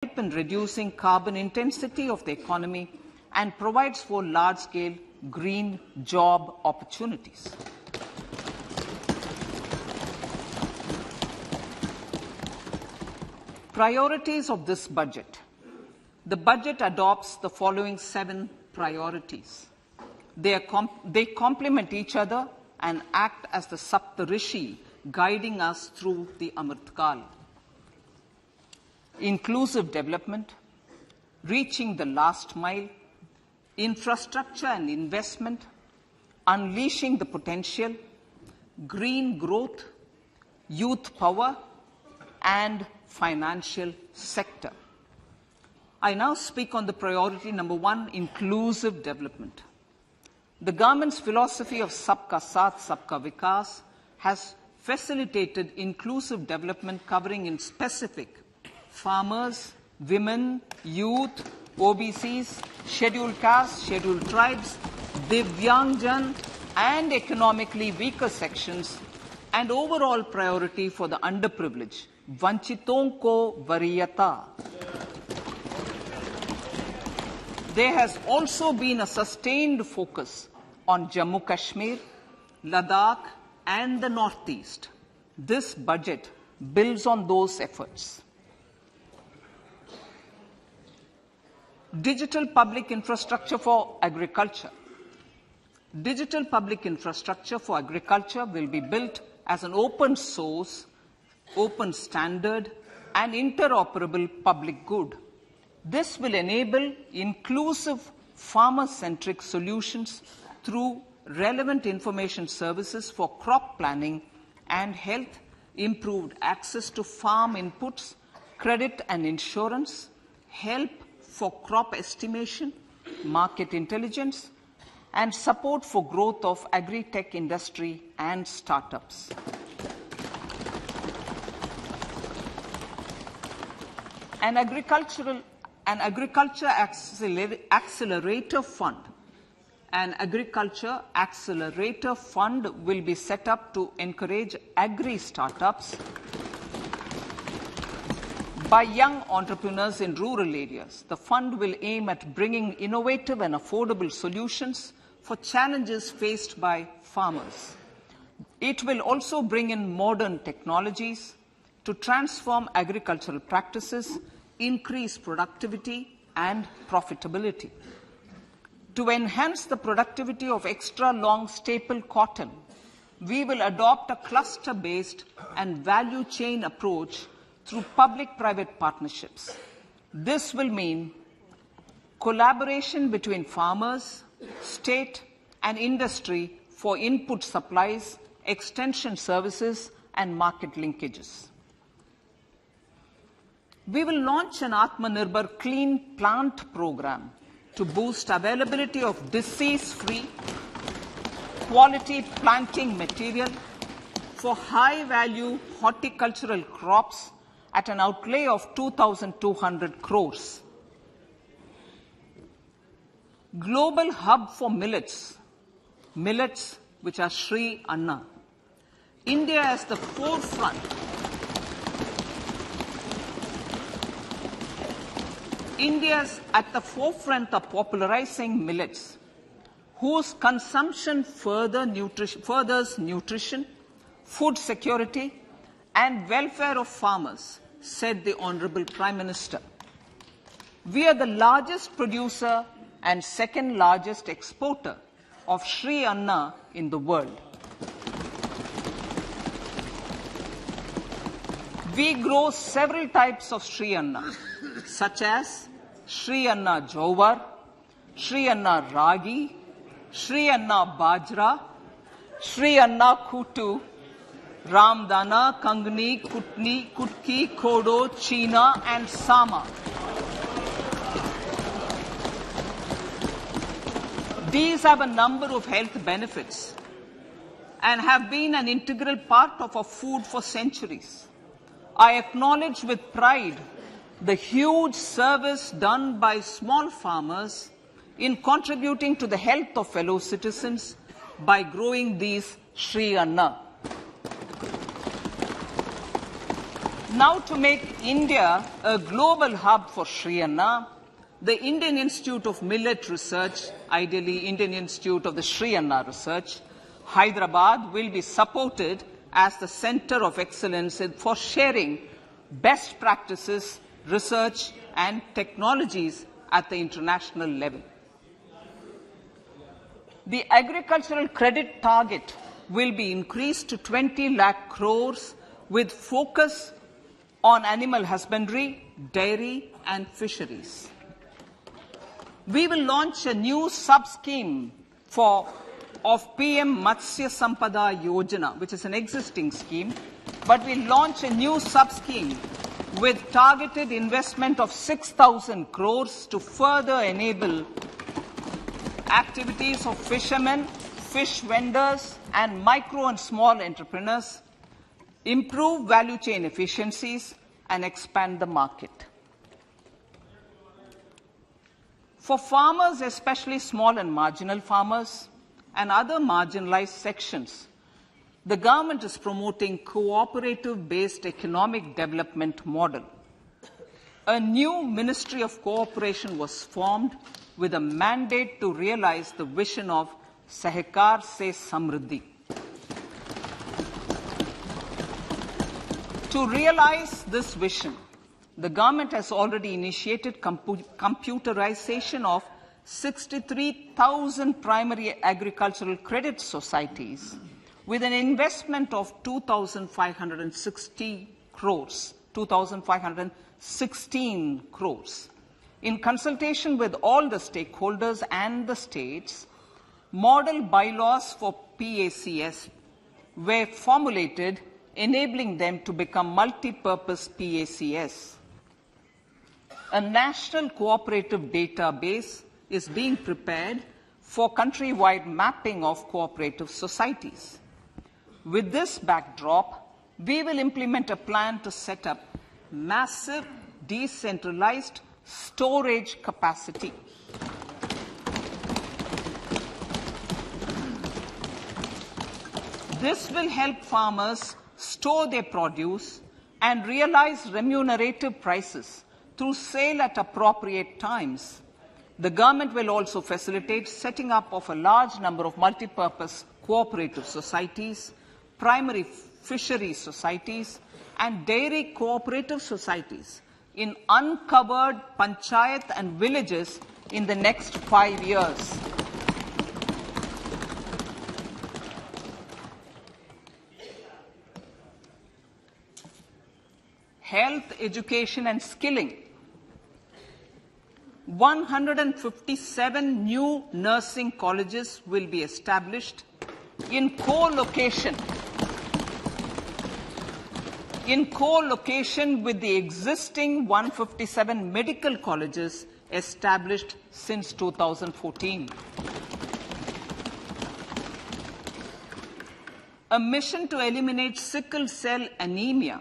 help in reducing carbon intensity of the economy and provides for large-scale green job opportunities. Priorities of this budget. The budget adopts the following 7 priorities. They complement each other and act as the Saptarishi guiding us through the Amritkal. Inclusive development, reaching the last mile, infrastructure and investment, unleashing the potential, green growth, youth power, and financial sector. I now speak on the priority number 1, inclusive development. The government's philosophy of Sabka Saath, Sabka Vikas has facilitated inclusive development covering in specific farmers, women, youth, OBCs, scheduled castes, scheduled tribes, Divyangjan and economically weaker sections, and overall priority for the underprivileged. Vanchiton ko variyata. There has also been a sustained focus on Jammu Kashmir, Ladakh and the Northeast. This budget builds on those efforts. Digital public infrastructure for agriculture. Digital public infrastructure for agriculture will be built as an open source, open standard and interoperable public good. This will enable inclusive farmer-centric solutions through relevant information services for crop planning and health, improved access to farm inputs, credit and insurance, help for crop estimation, market intelligence, and support for growth of agri-tech industry and startups. An agriculture accelerator fund. An agriculture accelerator fund will be set up to encourage agri-startups by young entrepreneurs in rural areas. The fund will aim at bringing innovative and affordable solutions for challenges faced by farmers. It will also bring in modern technologies to transform agricultural practices, increase productivity and profitability. To enhance the productivity of extra long staple cotton, we will adopt a cluster-based and value chain approach through public-private partnerships. This will mean collaboration between farmers, state and industry for input supplies, extension services and market linkages. We will launch an Atmanirbhar Clean Plant program to boost availability of disease-free, quality planting material for high-value horticultural crops at an outlay of 2,200 crores. Global hub for millets, which are Sri Anna. India is the forefront. India is at the forefront of popularizing millets, whose consumption furthers nutrition, food security, and welfare of farmers, said the Honorable Prime Minister. We are the largest producer and second largest exporter of Sri Anna in the world. We grow several types of Sri Anna, such as Sri Anna Jowar, Sri Anna Ragi, Sri Anna Bajra, Sri Anna Kutu, Ramdana, Kangni, Kutni, Kutki, Kodo, China, and Sama. These have a number of health benefits and have been an integral part of our food for centuries. I acknowledge with pride the huge service done by small farmers in contributing to the health of fellow citizens by growing these Sri Anna. Now, to make India a global hub for Sri Anna, the Indian Institute of Millet Research, ideally Indian Institute of the Sri Anna Research, Hyderabad, will be supported as the center of excellence for sharing best practices, research and technologies at the international level. The agricultural credit target will be increased to 20 lakh crores with focus on animal husbandry, dairy and fisheries. We will launch a new sub-scheme of PM Matsya Sampada Yojana, which is an existing scheme, but we'll launch a new sub-scheme with targeted investment of 6,000 crores to further enable activities of fishermen, fish vendors and micro and small entrepreneurs, improve value chain efficiencies and expand the market. For farmers, especially small and marginal farmers and other marginalized sections, the government is promoting cooperative-based economic development model. A new Ministry of Cooperation was formed with a mandate to realize the vision of Sahakar Se Samriddhi. To realize this vision, the government has already initiated computerization of 63,000 primary agricultural credit societies with an investment of 2,516 crores. In consultation with all the stakeholders and the states, model bylaws for PACS were formulated, enabling them to become multi-purpose PACS. A national cooperative database is being prepared for countrywide mapping of cooperative societies. With this backdrop, we will implement a plan to set up massive decentralized storage capacity. This will help farmers store their produce and realize remunerative prices through sale at appropriate times. The government will also facilitate setting up of a large number of multi-purpose cooperative societies, primary fisheries societies, and dairy cooperative societies in uncovered panchayat and villages in the next 5 years. Health, education and skilling. 157 new nursing colleges will be established in co-location with the existing 157 medical colleges established since 2014. A mission to eliminate sickle cell anemia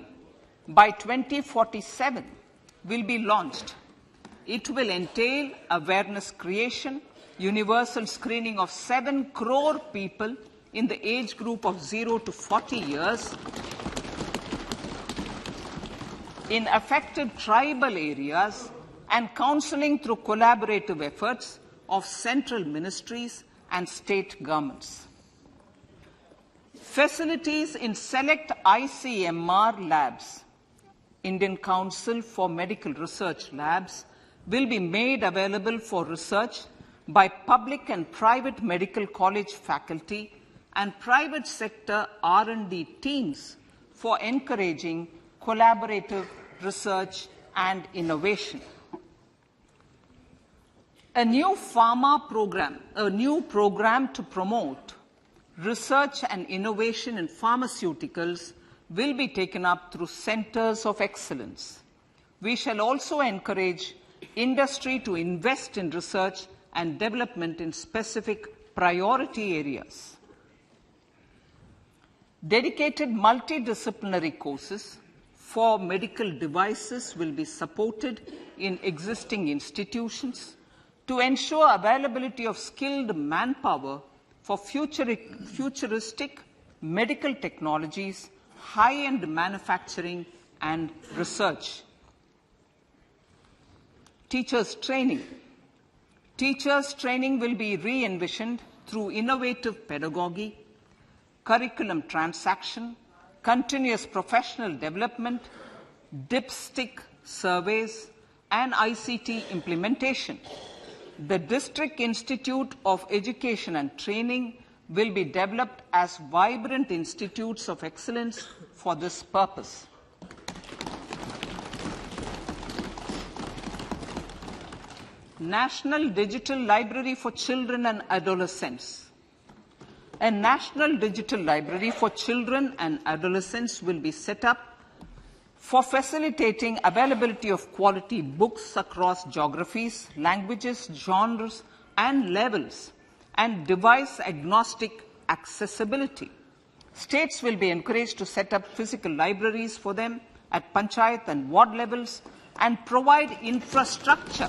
by 2047 will be launched. It will entail awareness creation, universal screening of 7 crore people in the age group of 0 to 40 years in affected tribal areas and counseling through collaborative efforts of central ministries and state governments. Facilities in select ICMR labs, Indian Council for Medical Research Labs, will be made available for research by public and private medical college faculty and private sector R&D teams for encouraging collaborative research and innovation. A new program to promote research and innovation in pharmaceuticals will be taken up through centers of excellence. We shall also encourage industry to invest in research and development in specific priority areas. Dedicated multidisciplinary courses for medical devices will be supported in existing institutions to ensure availability of skilled manpower for futuristic medical technologies, high-end manufacturing, and research. Teachers' training. Teachers' training will be re-envisioned through innovative pedagogy, curriculum transaction, continuous professional development, dipstick surveys, and ICT implementation. The District Institute of Education and Training will be developed as vibrant institutes of excellence for this purpose. National Digital Library for Children and Adolescents. A National Digital Library for Children and Adolescents will be set up for facilitating availability of quality books across geographies, languages, genres, and levels, and device-agnostic accessibility. States will be encouraged to set up physical libraries for them at panchayat and ward levels and provide infrastructure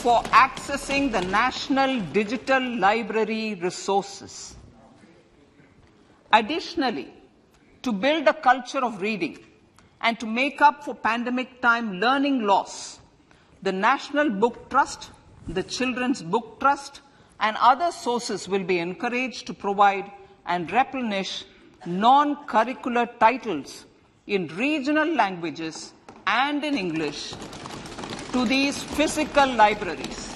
for accessing the national digital library resources. Additionally, to build a culture of reading and to make up for pandemic time learning loss, the National Book Trust, the Children's Book Trust, and other sources will be encouraged to provide and replenish non-curricular titles in regional languages and in English to these physical libraries.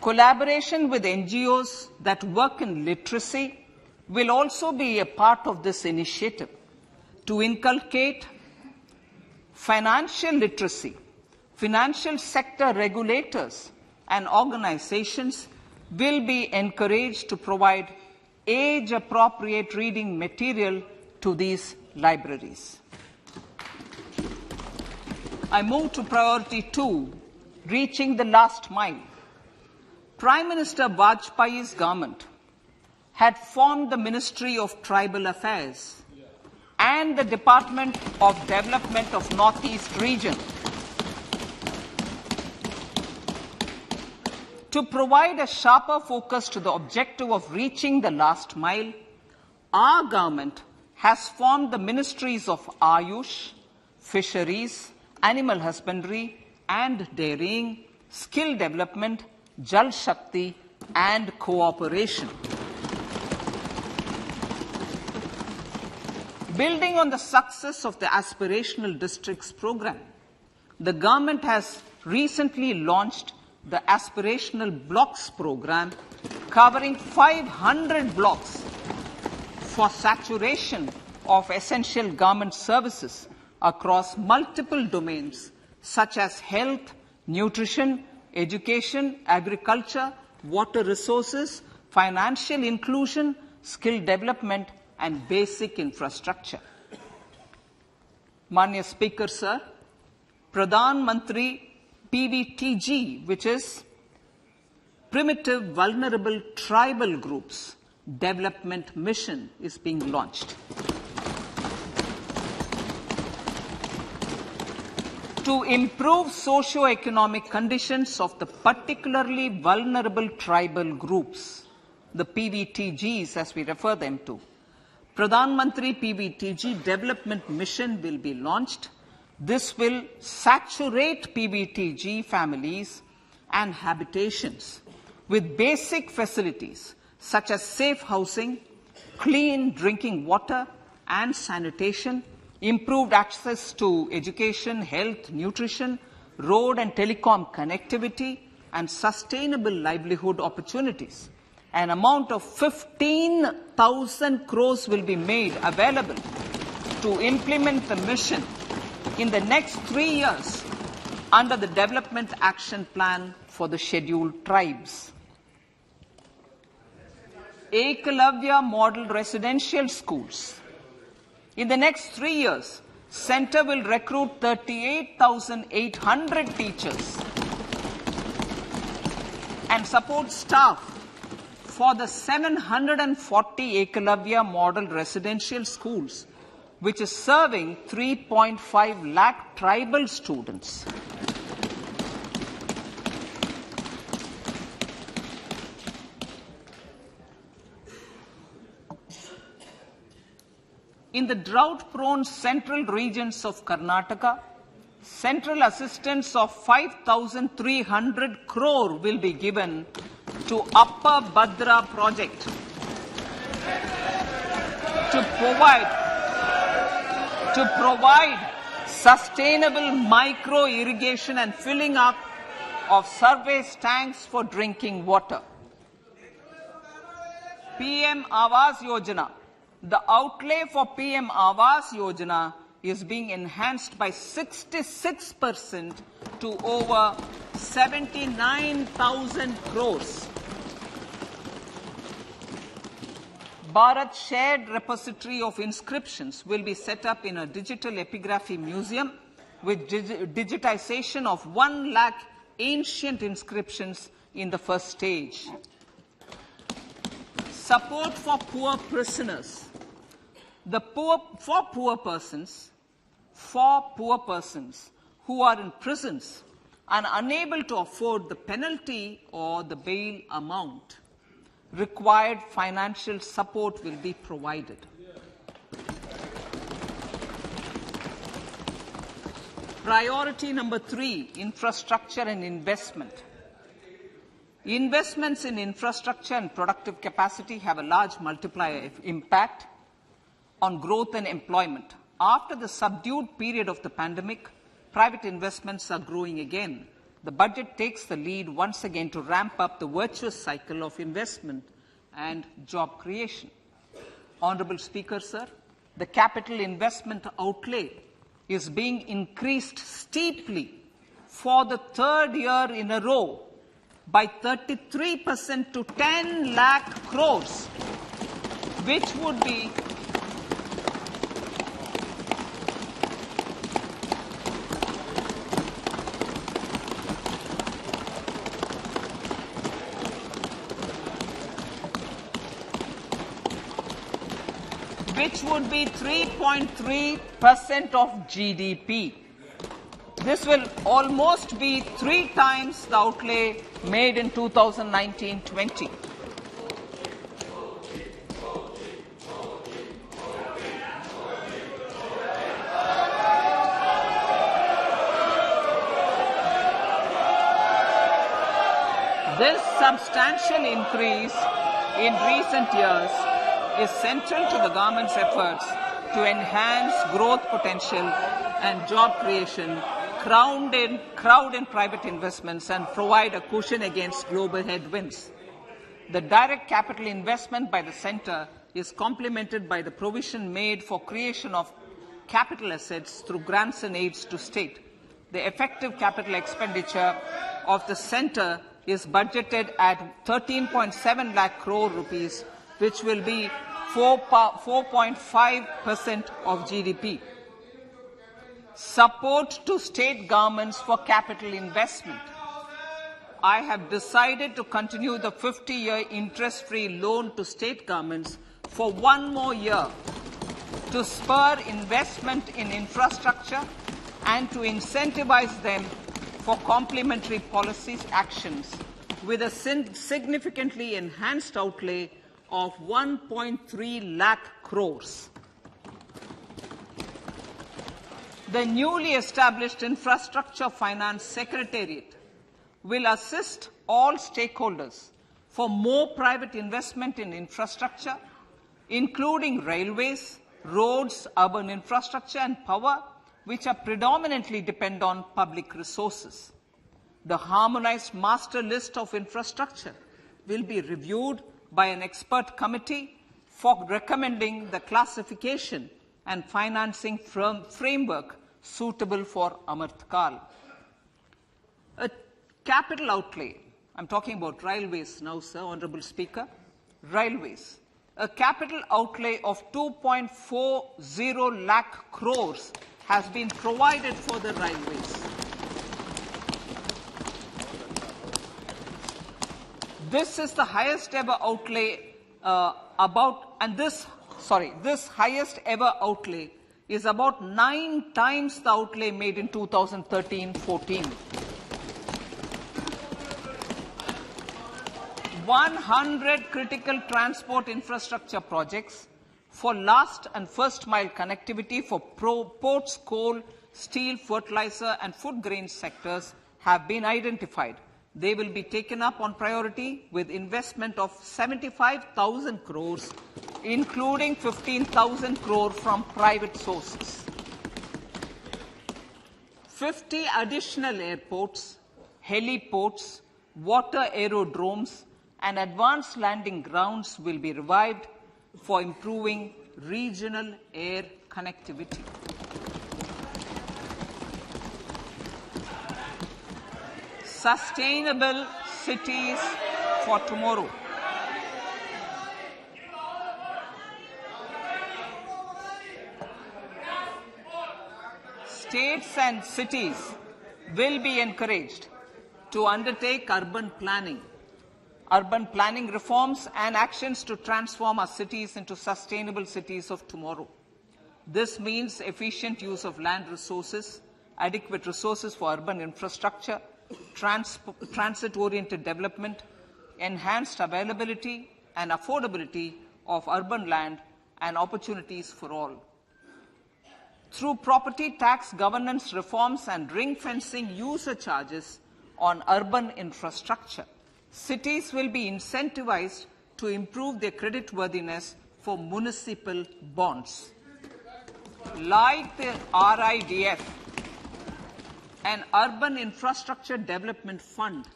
Collaboration with NGOs that work in literacy will also be a part of this initiative to inculcate financial literacy. Financial sector regulators and organizations will be encouraged to provide age-appropriate reading material to these libraries. I move to priority 2, reaching the last mile. Prime Minister Vajpayee's government had formed the Ministry of Tribal Affairs and the Department of Development of Northeast Region to provide a sharper focus to the objective of reaching the last mile. Our government has formed the Ministries of Ayush, Fisheries, Animal Husbandry and Dairying, Skill Development, Jal Shakti and Cooperation. Building on the success of the Aspirational Districts program, the government has recently launched the Aspirational Blocks program, covering 500 blocks for saturation of essential government services across multiple domains such as health, nutrition, education, agriculture, water resources, financial inclusion, skill development, and basic infrastructure. Manya Speaker, Sir, Pradhan Mantri PVTG, which is Primitive Vulnerable Tribal Groups Development Mission, is being launched. To improve socio-economic conditions of the particularly vulnerable tribal groups, the PVTGs as we refer them to, Pradhan Mantri PVTG Development Mission will be launched. This will saturate PVTG families and habitations with basic facilities such as safe housing, clean drinking water and sanitation, improved access to education, health, nutrition, road and telecom connectivity, and sustainable livelihood opportunities. An amount of 15,000 crores will be made available to implement the mission in the next 3 years under the Development Action Plan for the Scheduled Tribes. Ekalavya Model Residential Schools. In the next 3 years, Center will recruit 38,800 teachers and support staff for the 740 Ekalavya Model Residential Schools, which is serving 3.5 lakh tribal students. In the drought-prone central regions of Karnataka, central assistance of 5,300 crore will be given to Upper Bhadra project to provide sustainable micro-irrigation and filling up of surface tanks for drinking water. PM Awas Yojana. The outlay for PM Awas Yojana is being enhanced by 66% to over 79,000 crores. Bharat Shared Repository of Inscriptions will be set up in a digital epigraphy museum with digitization of 1 lakh ancient inscriptions in the first stage. Support for poor prisoners. For poor persons who are in prisons and unable to afford the penalty or the bail amount, required financial support will be provided. Priority number 3, infrastructure and investment. Investments in infrastructure and productive capacity have a large multiplier impact on growth and employment. After the subdued period of the pandemic, private investments are growing again. The budget takes the lead once again to ramp up the virtuous cycle of investment and job creation. Honourable Speaker, sir, the capital investment outlay is being increased steeply for the 3rd year in a row by 33% to 10 lakh crores, which would be which would be 3.3% of GDP. This will almost be 3 times the outlay made in 2019-20. This substantial increase in recent years is central to the government's efforts to enhance growth potential and job creation, crowd in private investments, and provide a cushion against global headwinds. The direct capital investment by the centre is complemented by the provision made for creation of capital assets through grants and aids to state. The effective capital expenditure of the centre is budgeted at 13.7 lakh crore rupees, which will be 4.5% of GDP. Support to state governments for capital investment. I have decided to continue the 50-year interest-free loan to state governments for 1 more year to spur investment in infrastructure and to incentivize them for complementary policies actions with a significantly enhanced outlay of 1.3 lakh crores. The newly established Infrastructure Finance Secretariat will assist all stakeholders for more private investment in infrastructure, including railways, roads, urban infrastructure and power, which are predominantly depend on public resources. The harmonized master list of infrastructure will be reviewed by an expert committee for recommending the classification and financing framework suitable for Amartkal. A capital outlay, I'm talking about railways now, sir, Honourable Speaker, railways. A capital outlay of 2.40 lakh crores has been provided for the railways. This is the highest ever outlay this highest ever outlay is about 9 times the outlay made in 2013-14. 100 critical transport infrastructure projects, for last and first mile connectivity for ports, coal, steel, fertilizer and food grain sectors have been identified. They will be taken up on priority with investment of 75,000 crores, including 15,000 crore from private sources. 50 additional airports, heliports, water aerodromes and advanced landing grounds will be revived for improving regional air connectivity. Sustainable cities for tomorrow. States and cities will be encouraged to undertake urban planning reforms and actions to transform our cities into sustainable cities of tomorrow. This means efficient use of land resources, adequate resources for urban infrastructure, transit-oriented development, enhanced availability and affordability of urban land and opportunities for all. Through property tax governance reforms and ring-fencing user charges on urban infrastructure, cities will be incentivized to improve their creditworthiness for municipal bonds. Like the RIDF, an Urban Infrastructure Development Fund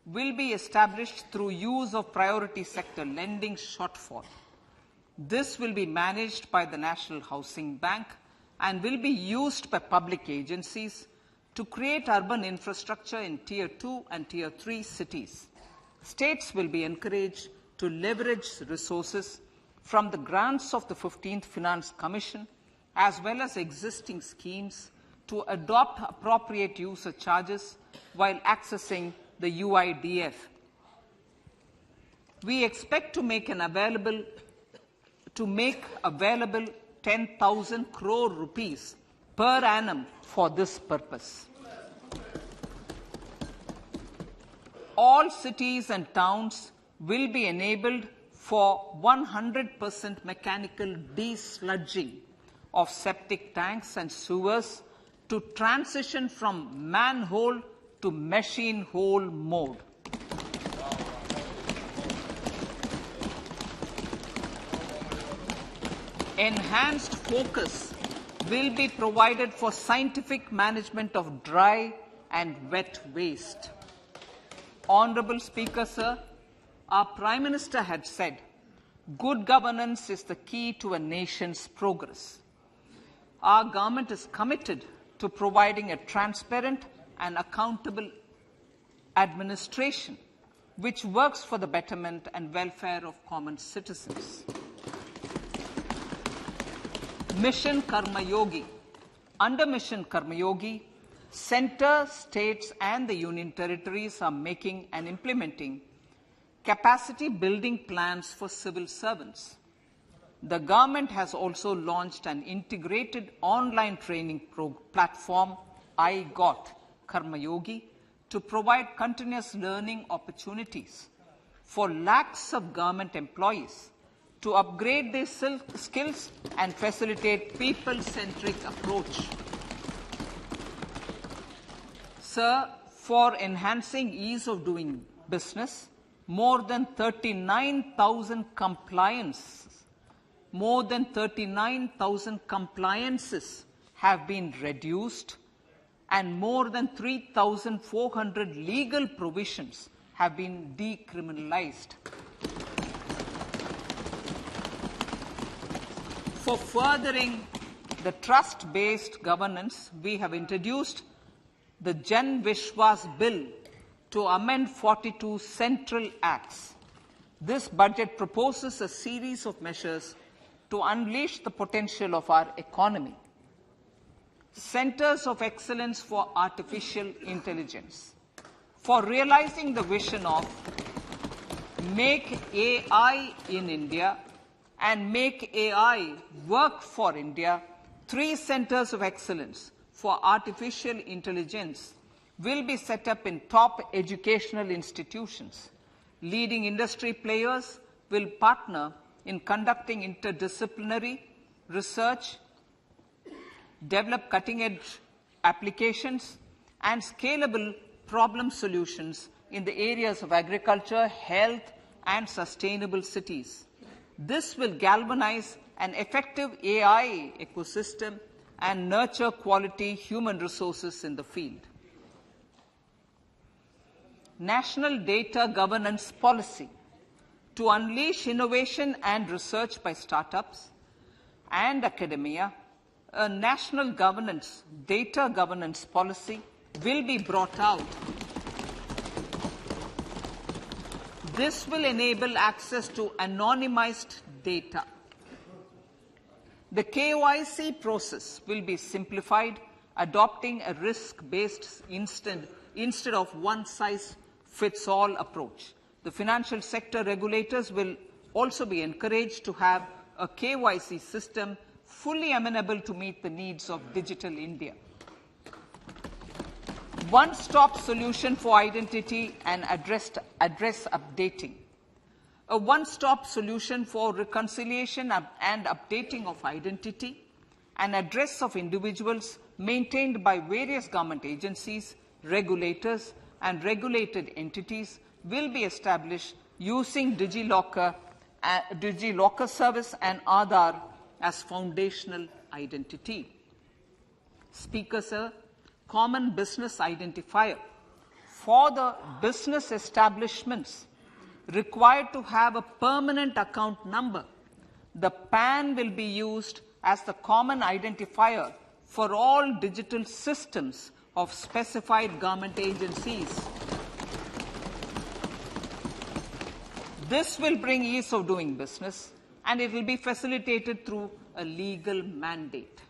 will be established through use of priority sector lending shortfall. This will be managed by the National Housing Bank and will be used by public agencies to create urban infrastructure in Tier 2 and Tier 3 cities. States will be encouraged to leverage resources from the grants of the 15th Finance Commission as well as existing schemes to adopt appropriate user charges while accessing the UIDF. We expect to make available 10,000 crore rupees per annum for this purpose. All cities and towns will be enabled for 100% mechanical desludging of septic tanks and sewers to transition from manhole to machine hole mode. Enhanced focus will be provided for scientific management of dry and wet waste. Honorable Speaker, sir, our Prime Minister had said, good governance is the key to a nation's progress. Our government is committed to providing a transparent and accountable administration which works for the betterment and welfare of common citizens. Mission Karma Yogi. Under Mission Karma Yogi, centre, states and the union territories are making and implementing capacity building plans for civil servants. The government has also launched an integrated online training platform, I Got Karma Yogi, to provide continuous learning opportunities for lakhs of government employees to upgrade their skills and facilitate people-centric approach. Sir, for enhancing ease of doing business, more than 39,000 compliances have been reduced and more than 3,400 legal provisions have been decriminalized. For furthering the trust-based governance, we have introduced the Jan Vishwas Bill to amend 42 central acts. This budget proposes a series of measures to unleash the potential of our economy. Centers of Excellence for Artificial Intelligence. For realizing the vision of Make AI in India and Make AI Work for India, 3 Centers of Excellence for Artificial Intelligence will be set up in top educational institutions. Leading industry players will partner in conducting interdisciplinary research, develop cutting-edge applications, and scalable problem solutions in the areas of agriculture, health, and sustainable cities. This will galvanize an effective AI ecosystem and nurture quality human resources in the field. National Data Governance Policy. To unleash innovation and research by startups and academia, a national data governance policy will be brought out. This will enable access to anonymized data. The KYC process will be simplified, adopting a risk-based instead of one-size-fits-all approach. The financial sector regulators will also be encouraged to have a KYC system fully amenable to meet the needs of digital India. One-stop solution for identity and address updating. A one-stop solution for reconciliation and updating of identity and address of individuals maintained by various government agencies, regulators, and regulated entities will be established using DigiLocker service and Aadhaar as foundational identity. Speaker, sir, common business identifier. For the business establishments required to have a permanent account number, the PAN will be used as the common identifier for all digital systems of specified government agencies. This will bring ease of doing business, and it will be facilitated through a legal mandate.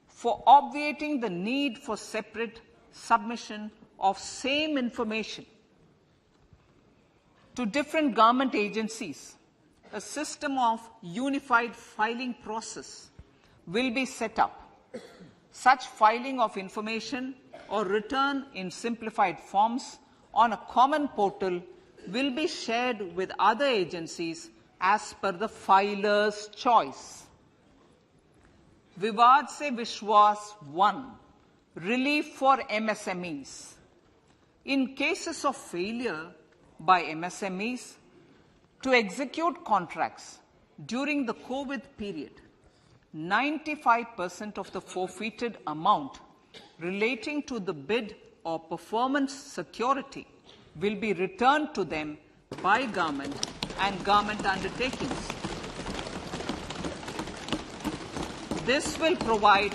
For obviating the need for separate submission of same information to different government agencies, a system of unified filing process will be set up. Such filing of information or return in simplified forms on a common portal will be shared with other agencies as per the filer's choice. Vivad se Vishwas 1. Relief for MSMEs. In cases of failure by MSMEs to execute contracts during the COVID period, 95% of the forfeited amount relating to the bid or performance security will be returned to them by government and government undertakings. This will provide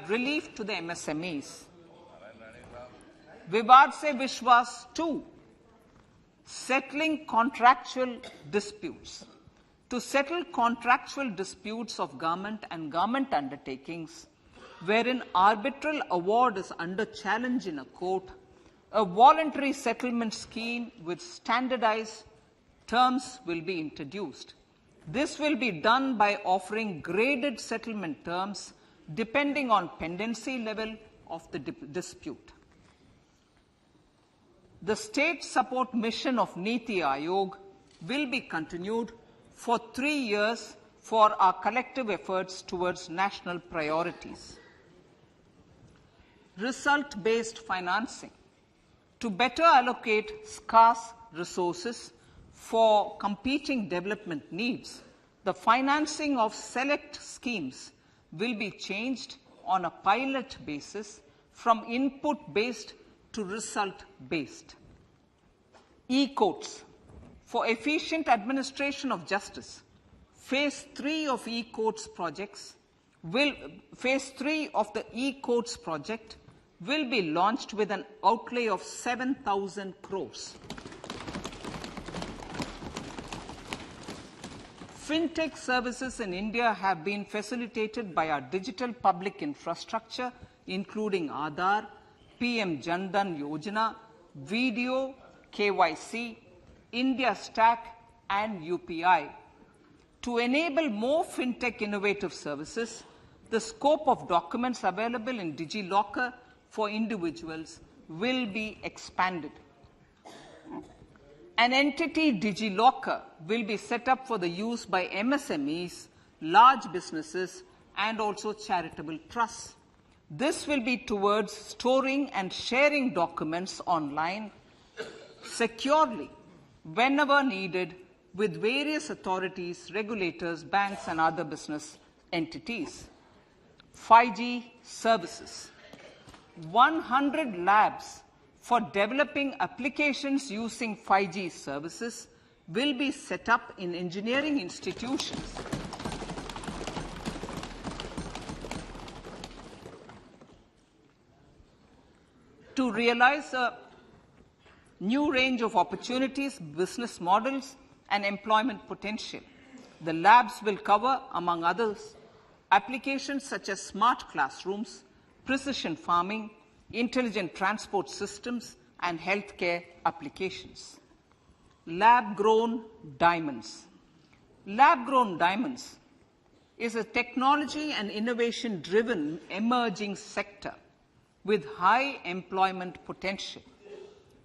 relief to the MSMEs. Vivad se Vishwas 2. Settling contractual disputes. To settle contractual disputes of government and government undertakings, wherein arbitral award is under challenge in a court, a voluntary settlement scheme with standardized terms will be introduced. This will be done by offering graded settlement terms depending on pendency level of the dispute. The state support mission of Niti Aayog will be continued for 3 years for our collective efforts towards national priorities. Result-based financing. To better allocate scarce resources for competing development needs, the financing of select schemes will be changed on a pilot basis from input-based to result-based. E-courts. For efficient administration of justice, Phase 3 of the e-courts project will be launched with an outlay of 7,000 crores. Fintech services in India have been facilitated by our digital public infrastructure, including Aadhaar, PM Jan Dhan Yojana, Video, KYC, India Stack, and UPI. To enable more fintech innovative services, the scope of documents available in DigiLocker for individuals will be expanded. An entity DigiLocker will be set up for the use by MSMEs, large businesses, and also charitable trusts. This will be towards storing and sharing documents online securely whenever needed with various authorities, regulators, banks, and other business entities. 5G services. 100 labs for developing applications using 5G services will be set up in engineering institutions. To realize a new range of opportunities, business models, and employment potential. The labs will cover, among others, applications such as smart classrooms, precision farming, intelligent transport systems, and healthcare applications. Lab-grown diamonds. Lab-grown diamonds is a technology and innovation-driven emerging sector with high employment potential.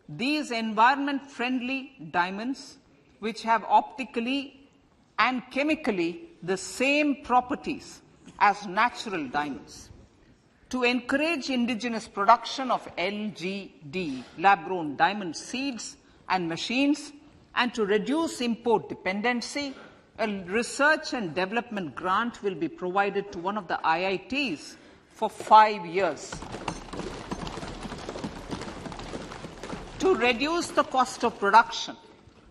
These environment-friendly diamonds, which have optically and chemically the same properties as natural diamonds. To encourage indigenous production of LGD, lab-grown diamond seeds and machines, and to reduce import dependency, a research and development grant will be provided to one of the IITs for 5 years. To reduce the cost of production,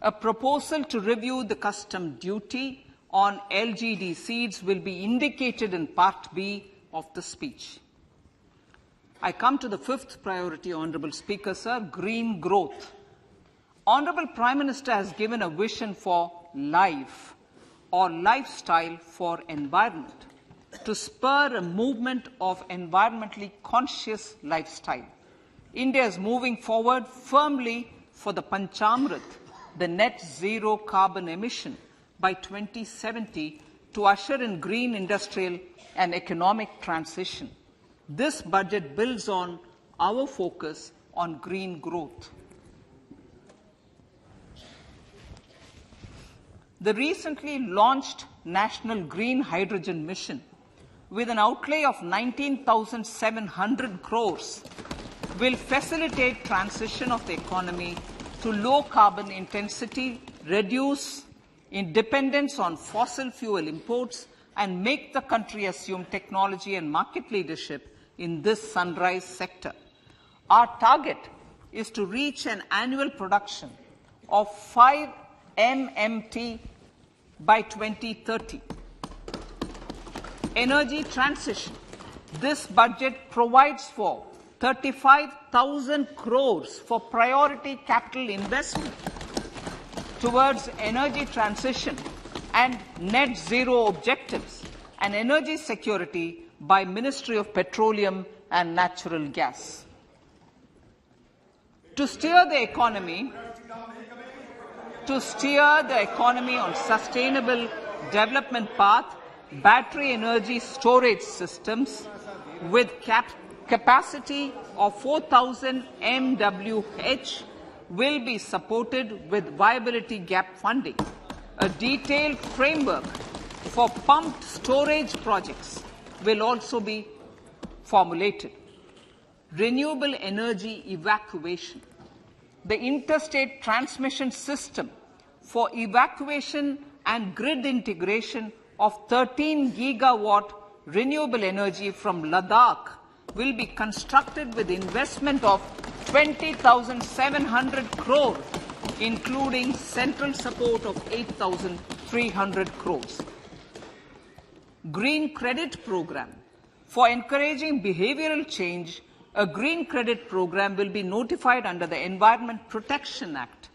a proposal to review the custom duty on LGD seeds will be indicated in Part B of the speech. I come to the fifth priority, Honourable Speaker, sir, green growth. Honourable Prime Minister has given a vision for life or lifestyle for environment to spur a movement of environmentally conscious lifestyle. India is moving forward firmly for the Panchamrit, the net zero carbon emission by 2070 to usher in green industrial and economic transition. This budget builds on our focus on green growth. The recently launched National Green Hydrogen Mission, with an outlay of 19,700 crores, will facilitate transition of the economy to low carbon intensity, reduce dependence on fossil fuel imports, and make the country assume technology and market leadership in this sunrise sector. Our target is to reach an annual production of 5 MMT by 2030. Energy transition. This budget provides for 35,000 crores for priority capital investment towards energy transition and net zero objectives and energy security by Ministry of Petroleum and Natural Gas. To steer the economy on sustainable development path, battery energy storage systems with capacity of 4,000 MWh will be supported with viability gap funding. A detailed framework for pumped storage projects will also be formulated. Renewable energy evacuation. The interstate transmission system for evacuation and grid integration of 13 gigawatt renewable energy from Ladakh will be constructed with investment of 20,700 crores, including central support of 8,300 crores. Green Credit Program. For encouraging behavioral change, a green credit program will be notified under the Environment Protection Act.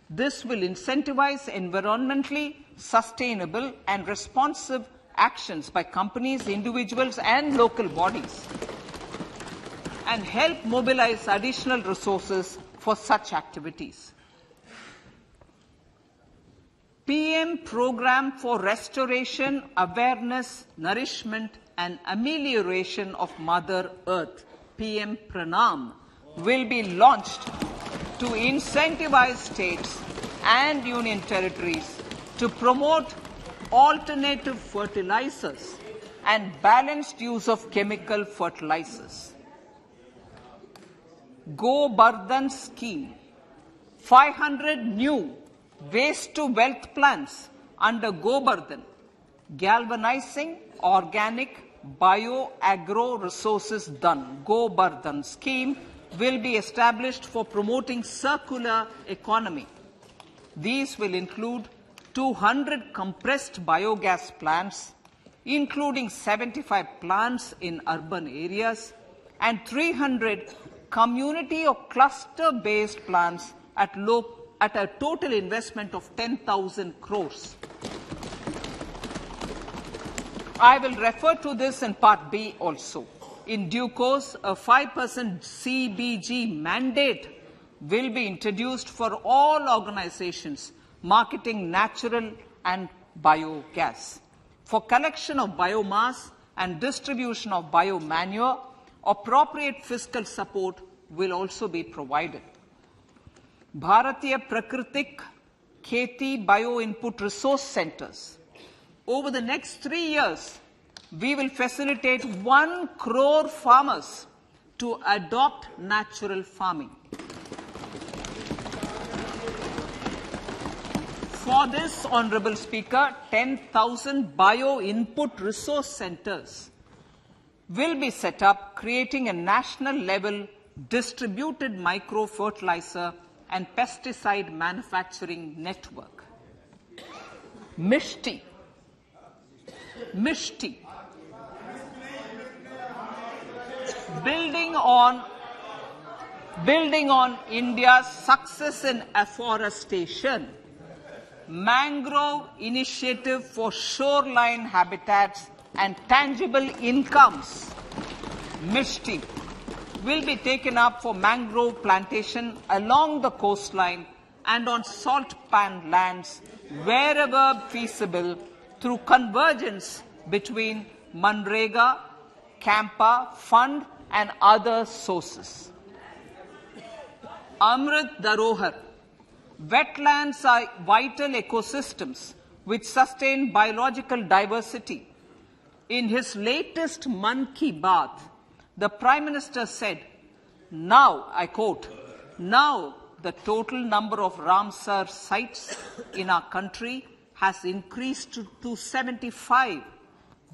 This will incentivize environmentally sustainable and responsive actions by companies, individuals, and local bodies, and help mobilize additional resources for such activities. PM Program for Restoration, Awareness, Nourishment, and Amelioration of Mother Earth, PM Pranam, will be launched to incentivize states and union territories to promote alternative fertilizers and balanced use of chemical fertilizers. Gobardhan scheme, 500 new waste to wealth plants under Gobardhan, galvanizing organic bio-agro resources done. Gobardhan scheme will be established for promoting circular economy. These will include 200 compressed biogas plants, including 75 plants in urban areas, and 300 community or cluster-based plants at a total investment of 10,000 crores. I will refer to this in Part B also. In due course, a 5% CBG mandate will be introduced for all organizations marketing natural and biogas. For collection of biomass and distribution of biomanure, appropriate fiscal support will also be provided. Bharatiya Prakritik Kheti Bio-Input Resource Centers. Over the next 3 years, we will facilitate 1 crore farmers to adopt natural farming. For this, Honorable Speaker, 10,000 bio-input resource centers will be set up, creating a national level distributed micro-fertilizer and pesticide manufacturing network. Mishti. Building on India's success in afforestation, mangrove initiative for shoreline habitats and tangible incomes, Mishti, will be taken up for mangrove plantation along the coastline and on salt pan lands wherever feasible through convergence between Manrega, Campa, Fund and other sources. Amrit Dharohar. Wetlands are vital ecosystems which sustain biological diversity. In his latest Mann Ki Baat, the Prime Minister said, now, I quote, now the total number of Ramsar sites in our country has increased to 75,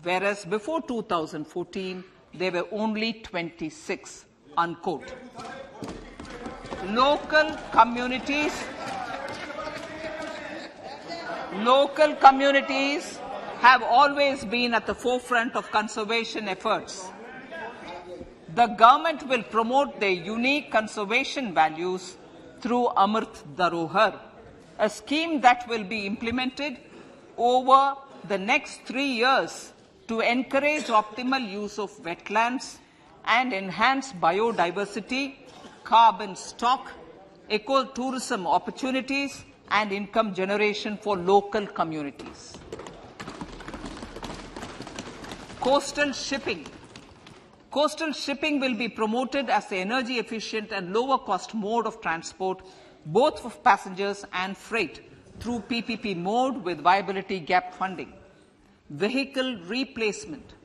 whereas before 2014, there were only 26, unquote. Local communities have always been at the forefront of conservation efforts. The government will promote their unique conservation values through Amrit Dharohar, a scheme that will be implemented over the next 3 years to encourage optimal use of wetlands and enhance biodiversity, carbon stock, ecotourism opportunities, and income generation for local communities. Coastal shipping. Coastal shipping will be promoted as the energy efficient and lower cost mode of transport, both for passengers and freight, through PPP mode with viability gap funding. Vehicle replacement.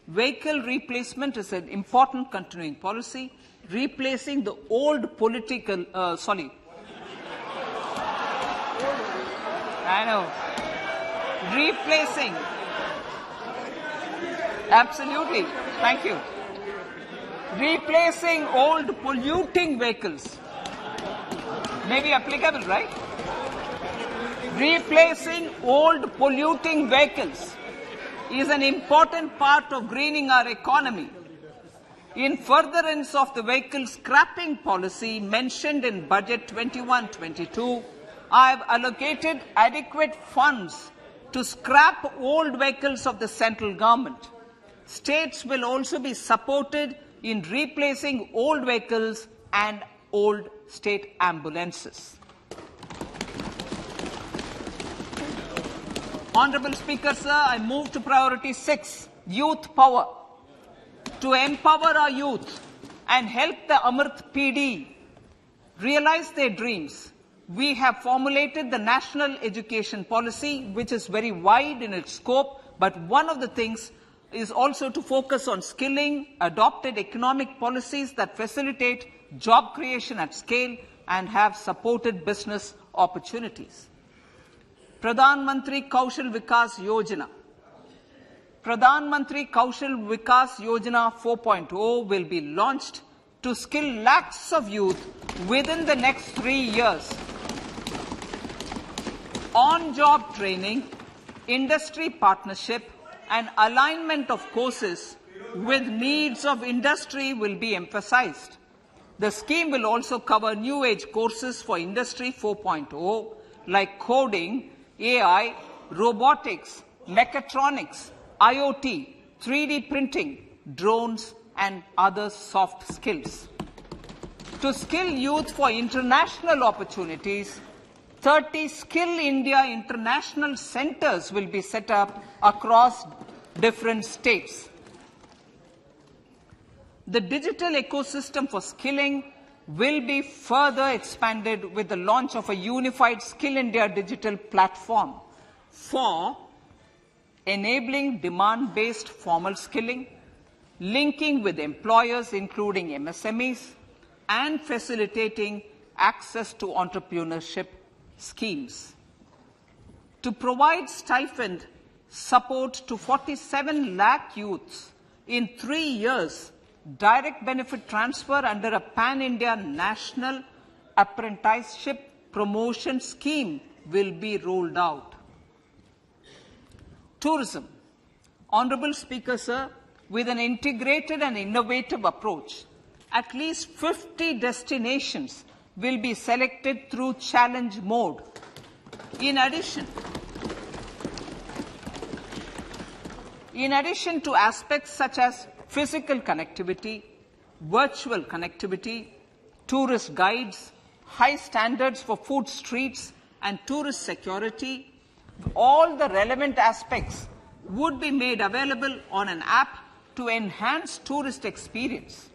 Vehicle replacement is an important continuing policy, replacing the old political, replacing, absolutely, thank you. Replacing old polluting vehicles. May be applicable, right? Replacing old polluting vehicles is an important part of greening our economy. In furtherance of the vehicle scrapping policy mentioned in Budget 21-22, I have allocated adequate funds to scrap old vehicles of the central government. States will also be supported in replacing old vehicles and old state ambulances. Honorable Speaker, sir, I move to priority 6, youth power. To empower our youth and help the Amrit PD realize their dreams, We have formulated the national education policy, which is very wide in its scope, but one of the things is also to focus on skilling, adopted economic policies that facilitate job creation at scale and have supported business opportunities. Pradhan Mantri Kaushal Vikas Yojana. Pradhan Mantri Kaushal Vikas Yojana 4.0 will be launched to skill lakhs of youth within the next 3 years. On-job training, industry partnership, and alignment of courses with needs of industry will be emphasized. The scheme will also cover new age courses for Industry 4.0 like coding, AI, robotics, mechatronics, IoT, 3D printing, drones, and other soft skills. To skill youth for international opportunities, 30 Skill India International Centers will be set up across different states. The digital ecosystem for skilling will be further expanded with the launch of a unified Skill India digital platform for enabling demand-based formal skilling, linking with employers including MSMEs, and facilitating access to entrepreneurship schemes. To provide stipend support to 47 lakh youths in 3 years, direct benefit transfer under a pan-India national apprenticeship promotion scheme will be rolled out. Tourism. Honorable Speaker, sir, with an integrated and innovative approach, at least 50 destinations will be selected through challenge mode. In addition to aspects such as physical connectivity, virtual connectivity, tourist guides, high standards for food streets, and tourist security, all the relevant aspects would be made available on an app to enhance tourist experience.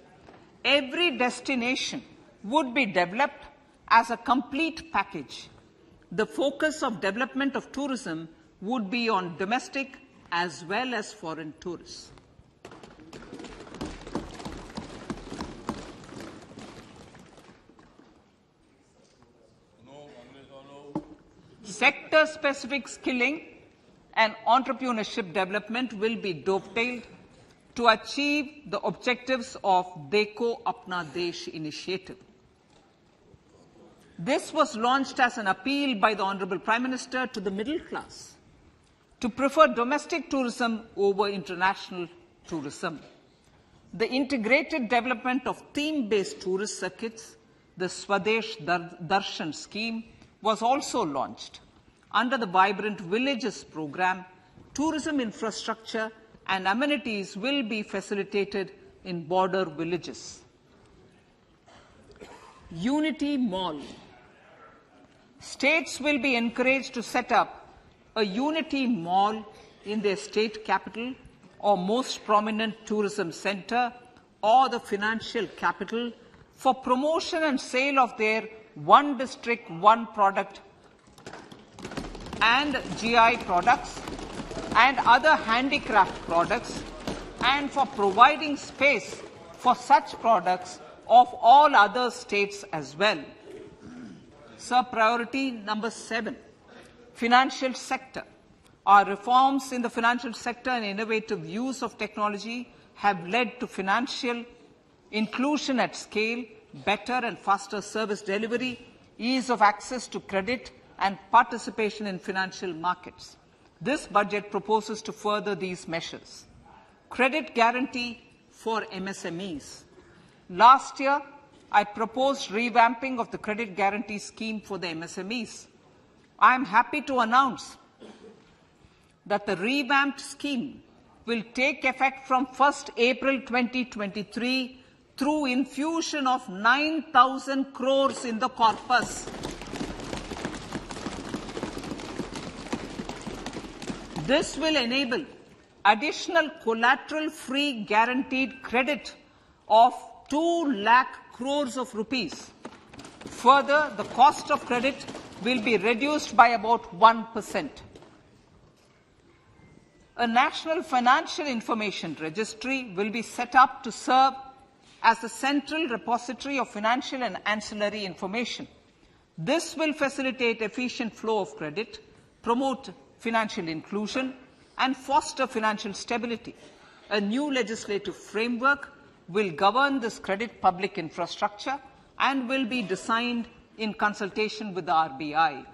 Every destination would be developed as a complete package. The focus of development of tourism would be on domestic as well as foreign tourists. Sector-specific skilling and entrepreneurship development will be dovetailed to achieve the objectives of Dekho Apna Desh initiative. This was launched as an appeal by the Honorable Prime Minister to the middle class to prefer domestic tourism over international tourism. The integrated development of theme-based tourist circuits, the Swadesh Darshan scheme, was also launched. Under the Vibrant Villages program, tourism infrastructure and amenities will be facilitated in border villages. Unity Mall. States will be encouraged to set up a Unity Mall in their state capital or most prominent tourism center or the financial capital for promotion and sale of their one district, one product and GI products and other handicraft products, and for providing space for such products of all other states as well. Sir, priority number 7, financial sector. Our reforms in the financial sector and innovative use of technology have led to financial inclusion at scale, better and faster service delivery, ease of access to credit, and participation in financial markets. This budget proposes to further these measures. Credit guarantee for MSMEs. Last year, I proposed revamping of the credit guarantee scheme for the MSMEs. I am happy to announce that the revamped scheme will take effect from 1st April 2023 through infusion of 9,000 crores in the corpus. This will enable additional collateral-free guaranteed credit of 2 lakh crores of rupees Further, the cost of credit will be reduced by about 1%. A national financial information registry will be set up to serve as the central repository of financial and ancillary information. This will facilitate efficient flow of credit, promote financial inclusion, and foster financial stability. A new legislative framework will govern this credit public infrastructure and will be designed in consultation with the RBI.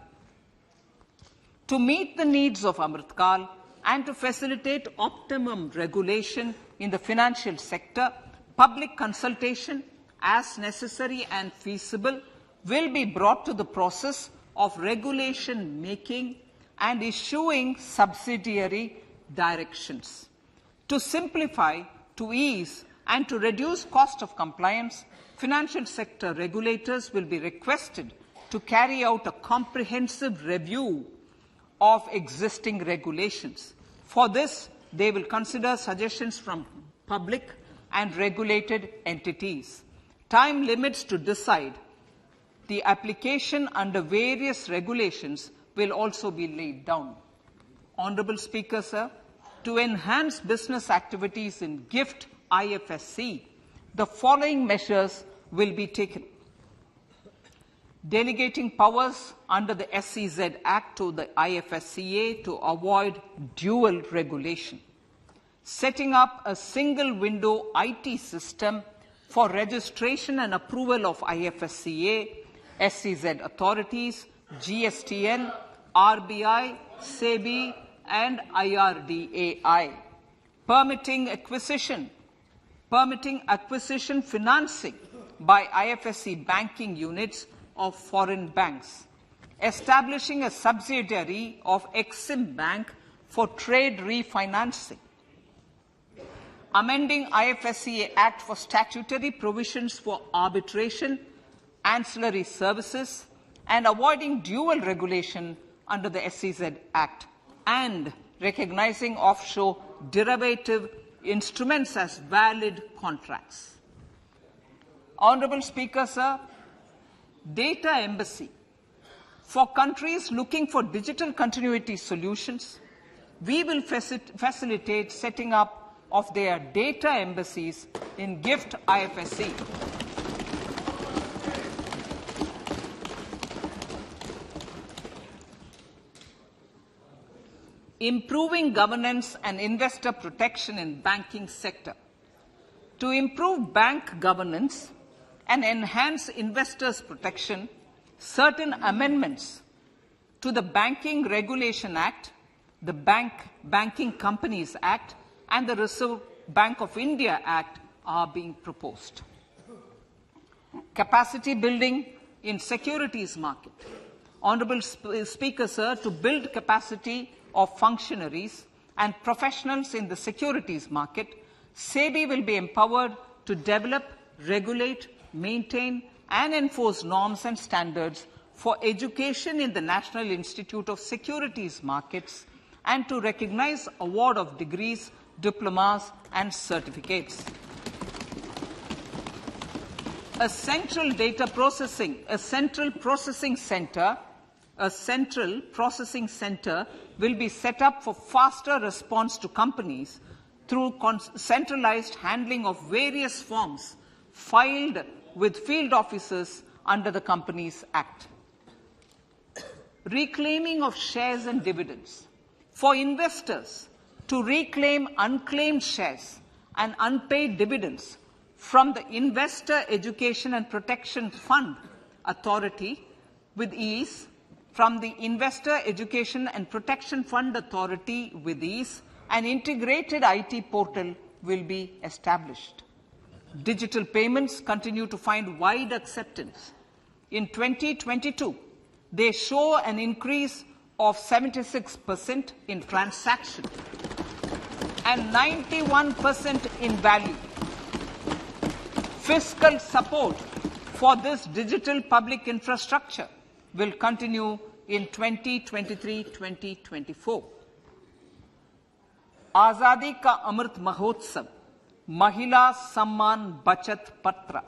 To meet the needs of himACHAL and to facilitate optimum regulation in the financial sector, public consultation, as necessary and feasible, will be brought to the process of regulation making and issuing subsidiary directions. To simplify, to ease, and to reduce cost of compliance, financial sector regulators will be requested to carry out a comprehensive review of existing regulations. For this, they will consider suggestions from public and regulated entities. Time limits to decide the application under various regulations will also be laid down. Honourable Speaker, sir, to enhance business activities in GIFT IFSC, the following measures will be taken. Delegating powers under the SEZ Act to the IFSCA to avoid dual regulation. Setting up a single window IT system for registration and approval of IFSCA, SEZ authorities, GSTN, RBI, SEBI, and IRDAI. Permitting acquisition financing by IFSC banking units of foreign banks. Establishing a subsidiary of Exim Bank for trade refinancing. Amending IFSCA Act for statutory provisions for arbitration, ancillary services, and avoiding dual regulation under the SEZ Act, and recognizing offshore derivative instruments as valid contracts. Honourable Speaker, sir, data embassy. For countries looking for digital continuity solutions, we will facilitate setting up of their data embassies in GIFT IFSC. Improving governance and investor protection in banking sector. To improve bank governance and enhance investors' protection, certain amendments to the Banking Regulation Act, the Banking Companies Act, and the Reserve Bank of India Act are being proposed. Capacity building in securities market. Honourable Speaker, sir, to build capacity of functionaries and professionals in the securities market, SEBI will be empowered to develop, regulate, maintain, and enforce norms and standards for education in the National Institute of Securities Markets and to recognize award of degrees, diplomas, and certificates. A central processing center will be set up for faster response to companies through centralized handling of various forms filed with field officers under the Companies Act. Reclaiming of shares and dividends. For investors to reclaim unclaimed shares and unpaid dividends from the Investor Education and Protection Fund Authority with ease, from the Investor Education and Protection Fund Authority with ease, an integrated IT portal will be established. Digital payments continue to find wide acceptance. In 2022, they show an increase of 76% in transaction and 91% in value. Fiscal support for this digital public infrastructure will continue in 2023-2024. Azadi Ka Amrit Mahotsav, Mahila Samman Bachat Patra.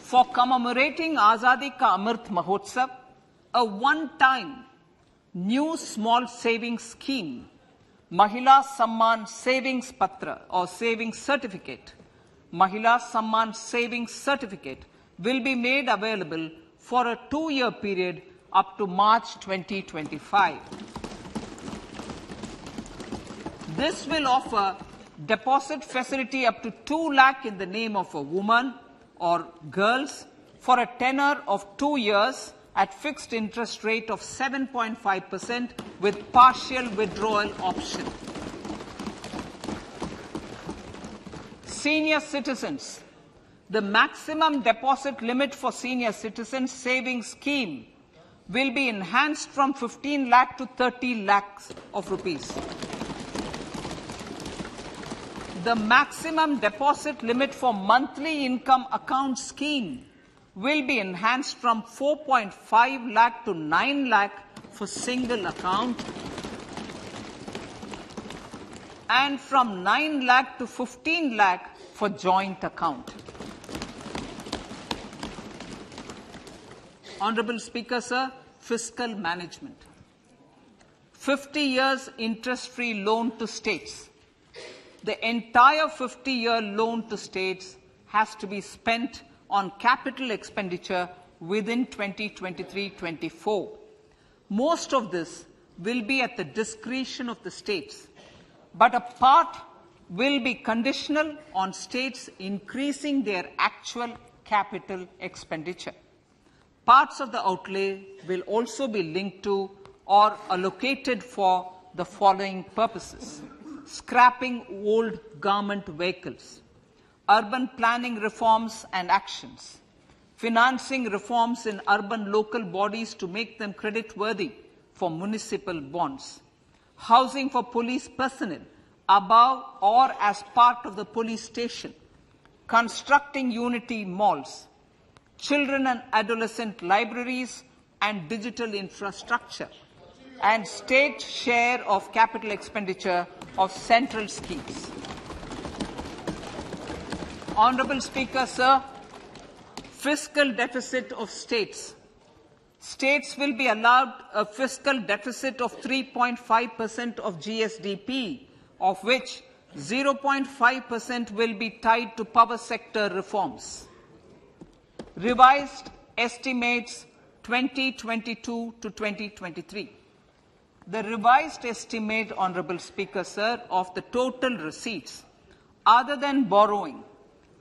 For commemorating Azadi Ka Amrit Mahotsav, a one-time new small savings scheme, Mahila Samman Savings Patra or Savings Certificate, Mahila Samman Savings Certificate will be made available for a 2-year period up to March 2025. This will offer deposit facility up to 2 lakh in the name of a woman or girls for a tenure of 2 years at fixed interest rate of 7.5% with partial withdrawal option. Senior citizens. The maximum deposit limit for senior citizens savings scheme will be enhanced from 15 lakh to 30 lakhs of rupees. The maximum deposit limit for monthly income account scheme will be enhanced from 4.5 lakh to 9 lakh for single account and from 9 lakh to 15 lakh for joint account. Honorable Speaker, sir, fiscal management. 50 years interest-free loan to states. The entire 50-year loan to states has to be spent on capital expenditure within 2023-24. Most of this will be at the discretion of the states, but a part will be conditional on states increasing their actual capital expenditure. Parts of the outlay will also be linked to or allocated for the following purposes: scrapping old government vehicles, urban planning reforms and actions, financing reforms in urban local bodies to make them credit-worthy for municipal bonds, housing for police personnel above or as part of the police station, constructing unity malls, children and adolescent libraries and digital infrastructure, and state share of capital expenditure of central schemes. Honorable Speaker, sir, fiscal deficit of states. States will be allowed a fiscal deficit of 3.5% of GSDP, of which 0.5% will be tied to power sector reforms. Revised estimates 2022 to 2023. The revised estimate, Honorable Speaker, sir, of the total receipts other than borrowing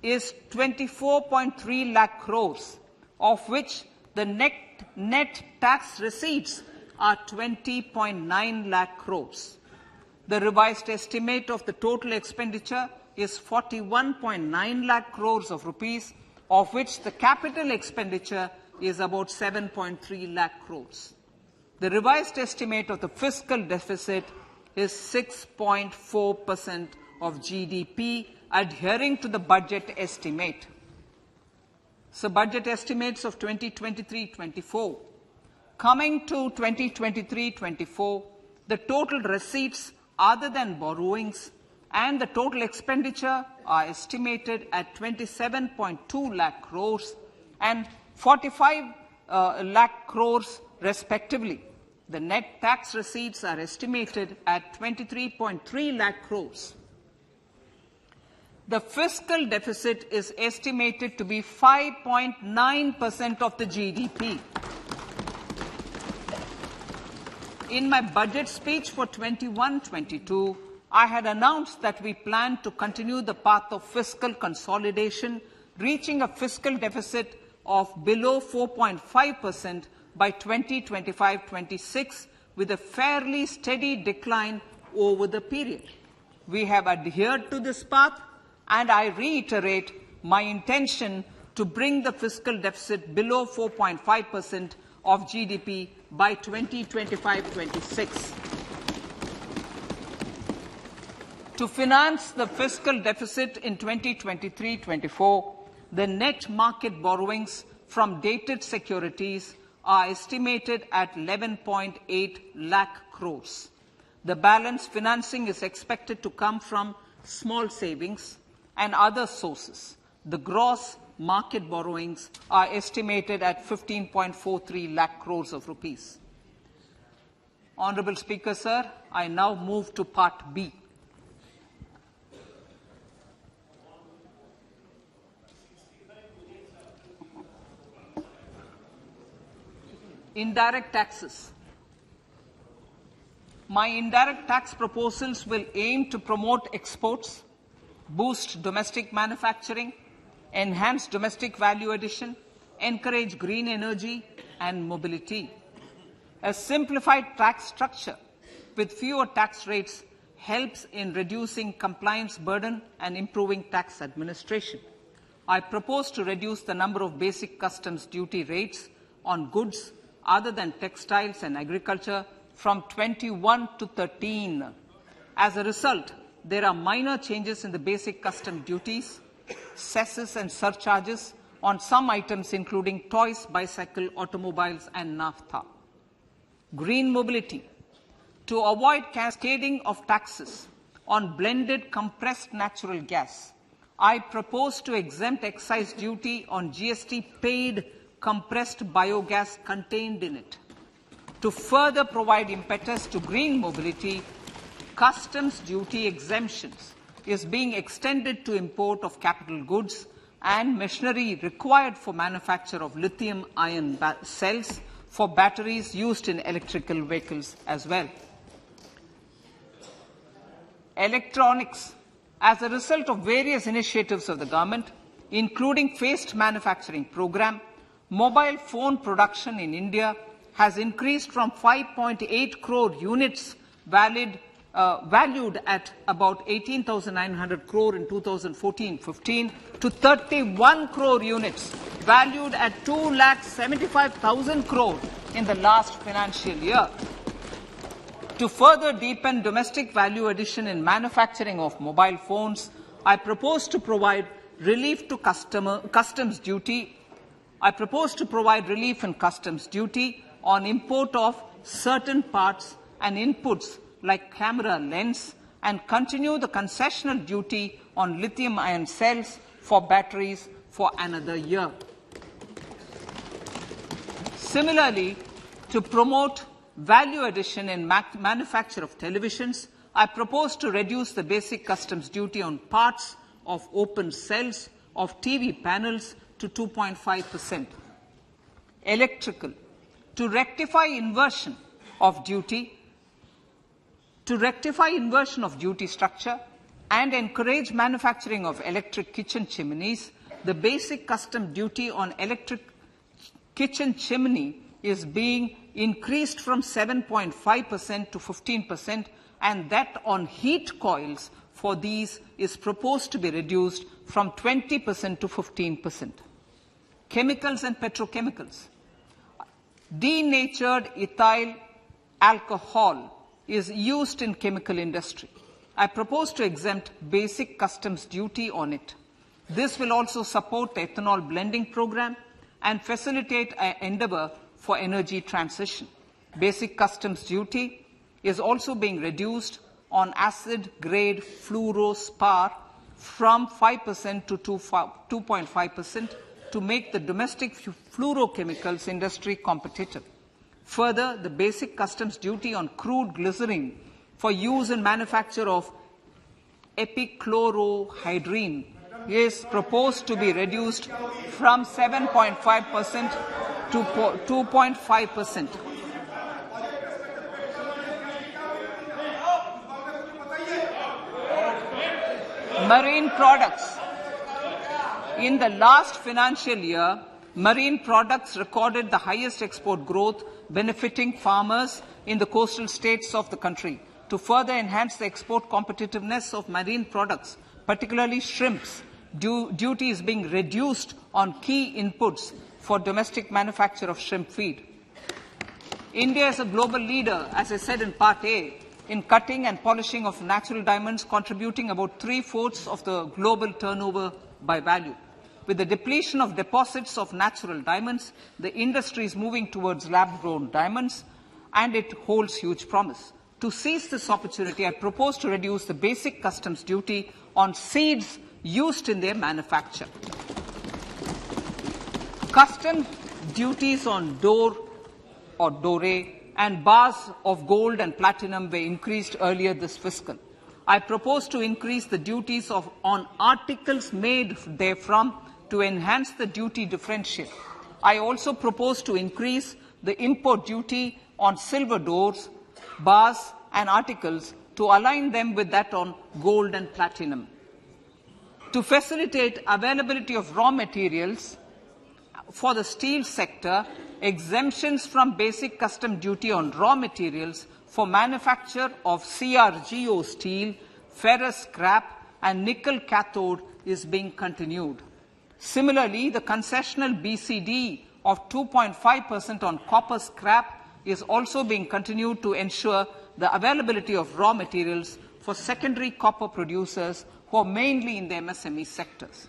is 24.3 lakh crores, of which the net tax receipts are 20.9 lakh crores. The revised estimate of the total expenditure is 41.9 lakh crores of rupees, of which the capital expenditure is about 7.3 lakh crores. The revised estimate of the fiscal deficit is 6.4% of GDP, adhering to the budget estimate. So, budget estimates of 2023-24. Coming to 2023-24, the total receipts other than borrowings and the total expenditure are estimated at 27.2 lakh crores and 45 lakh crores respectively. The net tax receipts are estimated at 23.3 lakh crores. The fiscal deficit is estimated to be 5.9% of the GDP. In my budget speech for 21-22, I had announced that we plan to continue the path of fiscal consolidation, reaching a fiscal deficit of below 4.5% by 2025-26, with a fairly steady decline over the period. We have adhered to this path, and I reiterate my intention to bring the fiscal deficit below 4.5% of GDP by 2025-26. To finance the fiscal deficit in 2023-24, the net market borrowings from dated securities are estimated at 11.8 lakh crores. The balance financing is expected to come from small savings and other sources. The gross market borrowings are estimated at 15.43 lakh crores of rupees. Honourable Speaker, sir, I now move to Part B. Indirect taxes. My indirect tax proposals will aim to promote exports, boost domestic manufacturing, enhance domestic value addition, encourage green energy and mobility. A simplified tax structure with fewer tax rates helps in reducing compliance burden and improving tax administration. I propose to reduce the number of basic customs duty rates on goods other than textiles and agriculture from 21 to 13. As a result, there are minor changes in the basic custom duties, cesses and surcharges on some items including toys, bicycle, automobiles and naphtha. Green mobility. To avoid cascading of taxes on blended compressed natural gas, I propose to exempt excise duty on GST paid compressed biogas contained in it. To further provide impetus to green mobility, customs duty exemptions is being extended to import of capital goods and machinery required for manufacture of lithium-ion cells for batteries used in electrical vehicles as well. Electronics. As a result of various initiatives of the government, including phased manufacturing program, mobile phone production in India has increased from 5.8 crore units valued at about 18,900 crore in 2014-15 to 31 crore units valued at 2,75,000 crore in the last financial year. To further deepen domestic value addition in manufacturing of mobile phones, I propose to provide relief to customs duty. I propose to provide relief in customs duty on import of certain parts and inputs like camera lens and continue the concessional duty on lithium-ion cells for batteries for another year. Similarly, to promote value addition in manufacture of televisions, I propose to reduce the basic customs duty on parts of open cells of TV panels to 2.5%. Electrical. To rectify inversion of duty structure and encourage manufacturing of electric kitchen chimneys, the basic custom duty on electric kitchen chimney is being increased from 7.5% to 15%, and that on heat coils for these is proposed to be reduced from 20% to 15%. Chemicals and petrochemicals. Denatured ethyl alcohol is used in chemical industry. I propose to exempt basic customs duty on it. This will also support the ethanol blending program and facilitate an endeavour for energy transition. Basic customs duty is also being reduced on acid-grade fluorospar from 5% to 2.5% to make the domestic fluorochemicals industry competitive. Further, the basic customs duty on crude glycerine for use in manufacture of epichlorohydrin is proposed to be reduced from 7.5% to 2.5%. Marine products. In the last financial year, marine products recorded the highest export growth, benefiting farmers in the coastal states of the country. To further enhance the export competitiveness of marine products, particularly shrimps, duty is being reduced on key inputs for domestic manufacture of shrimp feed. India is a global leader, as I said in Part A, in cutting and polishing of natural diamonds, contributing about 3/4 of the global turnover by value. With the depletion of deposits of natural diamonds, the industry is moving towards lab-grown diamonds, and it holds huge promise. To seize this opportunity, I propose to reduce the basic customs duty on seeds used in their manufacture. Custom duties on door or dore and bars of gold and platinum were increased earlier this fiscal. I propose to increase the duties on articles made therefrom to enhance the duty differential. I also propose to increase the import duty on silver doors, bars and articles to align them with that on gold and platinum. To facilitate availability of raw materials for the steel sector, exemptions from basic custom duty on raw materials for manufacture of CRGO steel, ferrous scrap and nickel cathode is being continued. Similarly, the concessional BCD of 2.5% on copper scrap is also being continued to ensure the availability of raw materials for secondary copper producers who are mainly in the MSME sectors.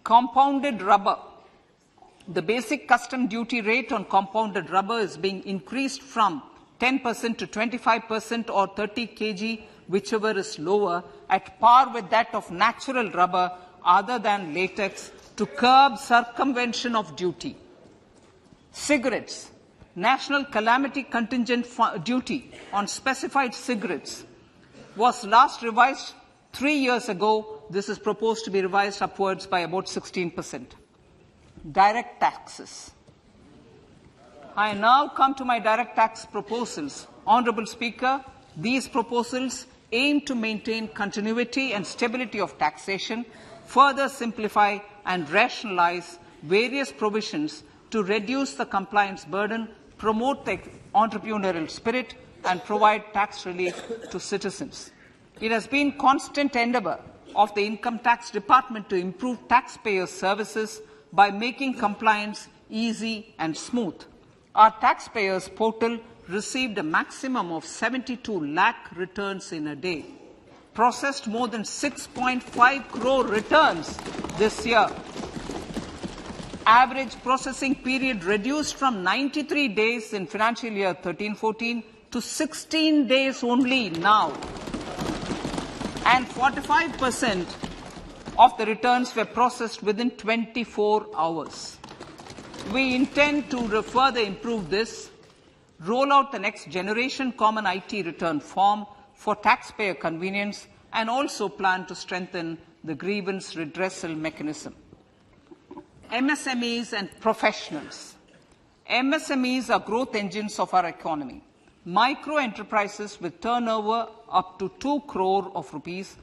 Compounded rubber. The basic custom duty rate on compounded rubber is being increased from 10% to 25% or 30 kg, whichever is lower, at par with that of natural rubber other than latex to curb circumvention of duty. Cigarettes. National calamity contingent duty on specified cigarettes was last revised 3 years ago. This is proposed to be revised upwards by about 16%. Direct taxes. I now come to my direct tax proposals. Honourable Speaker, these proposals aim to maintain continuity and stability of taxation, further simplify and rationalise various provisions to reduce the compliance burden, promote the entrepreneurial spirit and provide tax relief to citizens. It has been constant endeavour of the Income Tax Department to improve taxpayers' services by making compliance easy and smooth. Our taxpayers portal received a maximum of 72 lakh returns in a day, processed more than 6.5 crore returns this year. Average processing period reduced from 93 days in financial year 13-14 to 16 days only now. And 45% of the returns were processed within 24 hours. We intend to further improve this, roll out the next generation common IT return form for taxpayer convenience, and also plan to strengthen the grievance redressal mechanism. MSMEs and professionals. MSMEs are growth engines of our economy. Micro enterprises with turnover up to 2 crore of rupees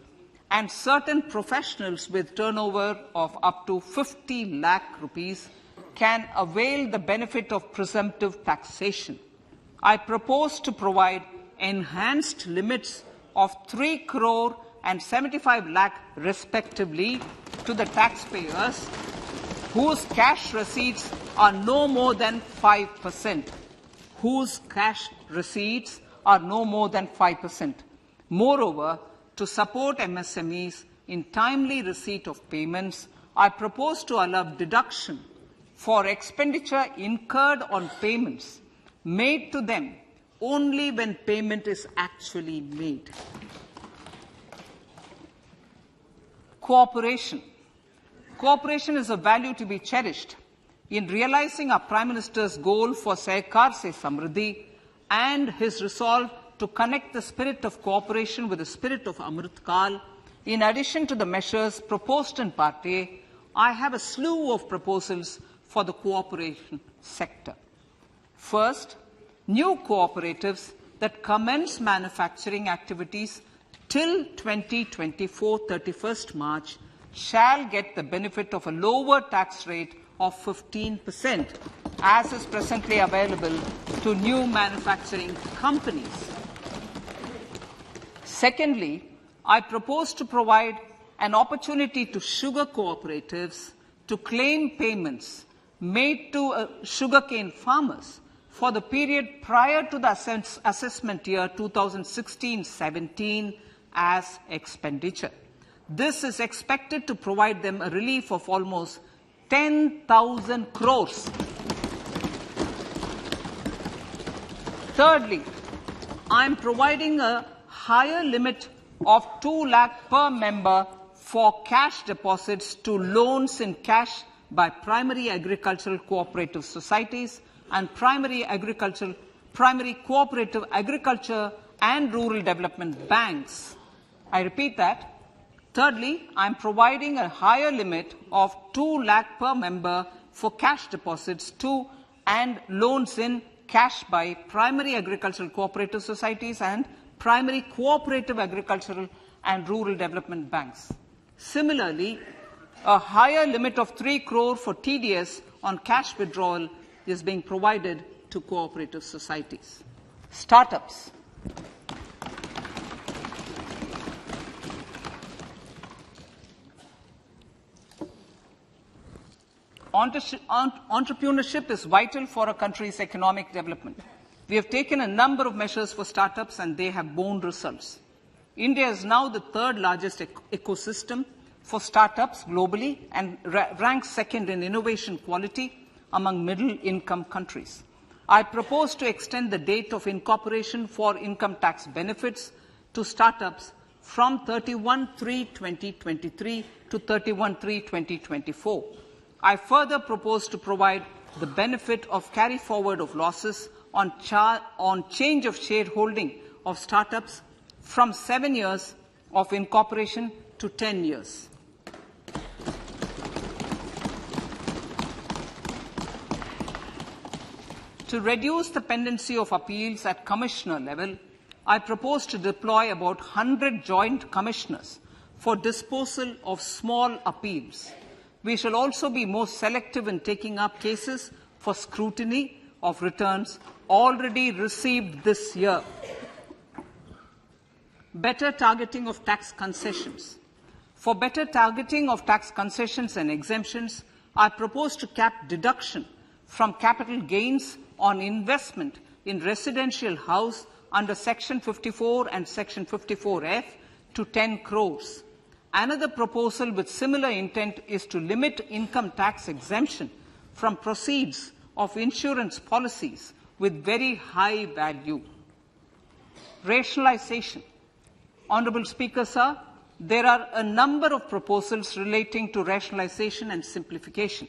and certain professionals with turnover of up to 50 lakh rupees can avail the benefit of presumptive taxation. I propose to provide enhanced limits of 3 crore and 75 lakh respectively to the taxpayers whose cash receipts are no more than 5%. Whose cash receipts are no more than 5%. Moreover, to support MSMEs in timely receipt of payments, I propose to allow deduction for expenditure incurred on payments made to them only when payment is actually made. Cooperation. Cooperation is a value to be cherished. In realizing our Prime Minister's goal for Sehkar Se Samriddhi and his resolve to connect the spirit of cooperation with the spirit of Amrit Kal, in addition to the measures proposed in Part A, I have a slew of proposals for the cooperation sector. First, new cooperatives that commence manufacturing activities till 2024, 31st March, shall get the benefit of a lower tax rate of 15%, as is presently available to new manufacturing companies. Secondly, I propose to provide an opportunity to sugar cooperatives to claim payments made to sugarcane farmers for the period prior to the assessment year 2016-17 as expenditure. This is expected to provide them a relief of almost 10,000 crores. Thirdly, I am providing a higher limit of 2 lakh per member for cash deposits to loans in cash by primary agricultural cooperative societies and primary cooperative agriculture and rural development banks. I repeat that. Thirdly, I am providing a higher limit of 2 lakh per member for cash deposits to and loans in cash by primary agricultural cooperative societies and primary cooperative agricultural and rural development banks. Similarly, a higher limit of 3 crore for TDS on cash withdrawal is being provided to cooperative societies. Startups. Entrepreneurship is vital for a country's economic development. We have taken a number of measures for startups and they have borne results. India is now the third largest ecosystem for startups globally and ranks second in innovation quality among middle-income countries. I propose to extend the date of incorporation for income tax benefits to startups from 31/3/2023 to 31/3/2024. I further propose to provide the benefit of carry forward of losses on change of shareholding of startups from 7 years of incorporation to 10 years. To reduce the pendency of appeals at commissioner level, I propose to deploy about 100 joint commissioners for disposal of small appeals. We shall also be more selective in taking up cases for scrutiny of returns already received this year. Better targeting of tax concessions. For better targeting of tax concessions and exemptions, I propose to cap deduction from capital gains on investment in residential house under Section 54 and Section 54F to 10 crores. Another proposal with similar intent is to limit income tax exemption from proceeds of insurance policies with very high value. Rationalization. Honourable Speaker, sir, there are a number of proposals relating to rationalization and simplification.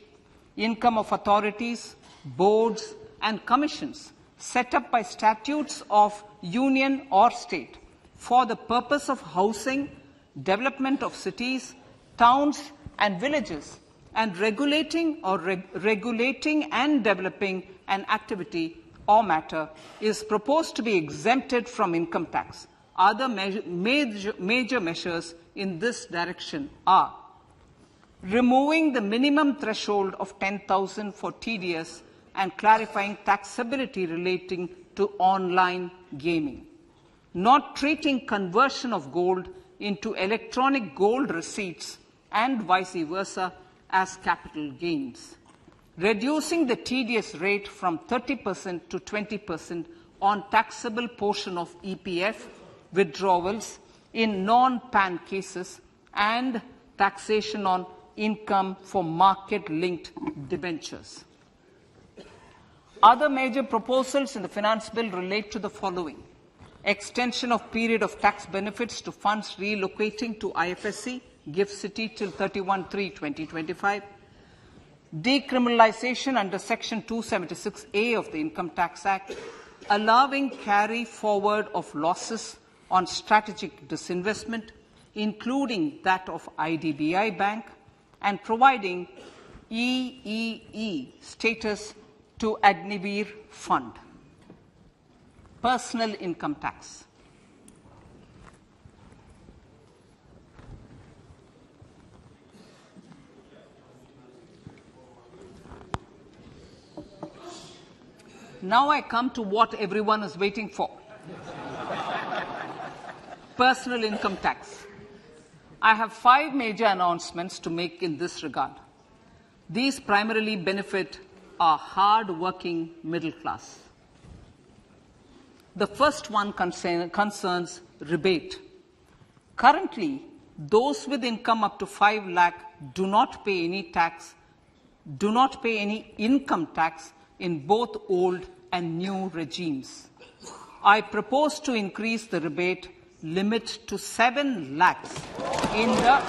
Income of authorities, boards and commissions set up by statutes of union or state for the purpose of housing, development of cities, towns and villages, and regulating and developing an activity or matter is proposed to be exempted from income tax. Other major measures in this direction are removing the minimum threshold of 10,000 for TDS and clarifying taxability relating to online gaming, not treating conversion of gold into electronic gold receipts and vice versa as capital gains, reducing the TDS rate from 30% to 20% on taxable portion of EPF withdrawals in non-PAN cases, and taxation on income for market-linked debentures. Other major proposals in the Finance Bill relate to the following: extension of period of tax benefits to funds relocating to IFSC, GIFT City till 31/3/2025, decriminalization under Section 276A of the Income Tax Act, allowing carry forward of losses on strategic disinvestment, including that of IDBI Bank, and providing EEE status to Agniveer Fund. Personal income tax. Now I come to what everyone is waiting for. Personal income tax. I have 5 major announcements to make in this regard. These primarily benefit our hard-working middle class. The first one concerns rebate. Currently, those with income up to 5 lakh do not pay any income tax in both old and new regimes. I propose to increase the rebate limit to 7 lakhs in the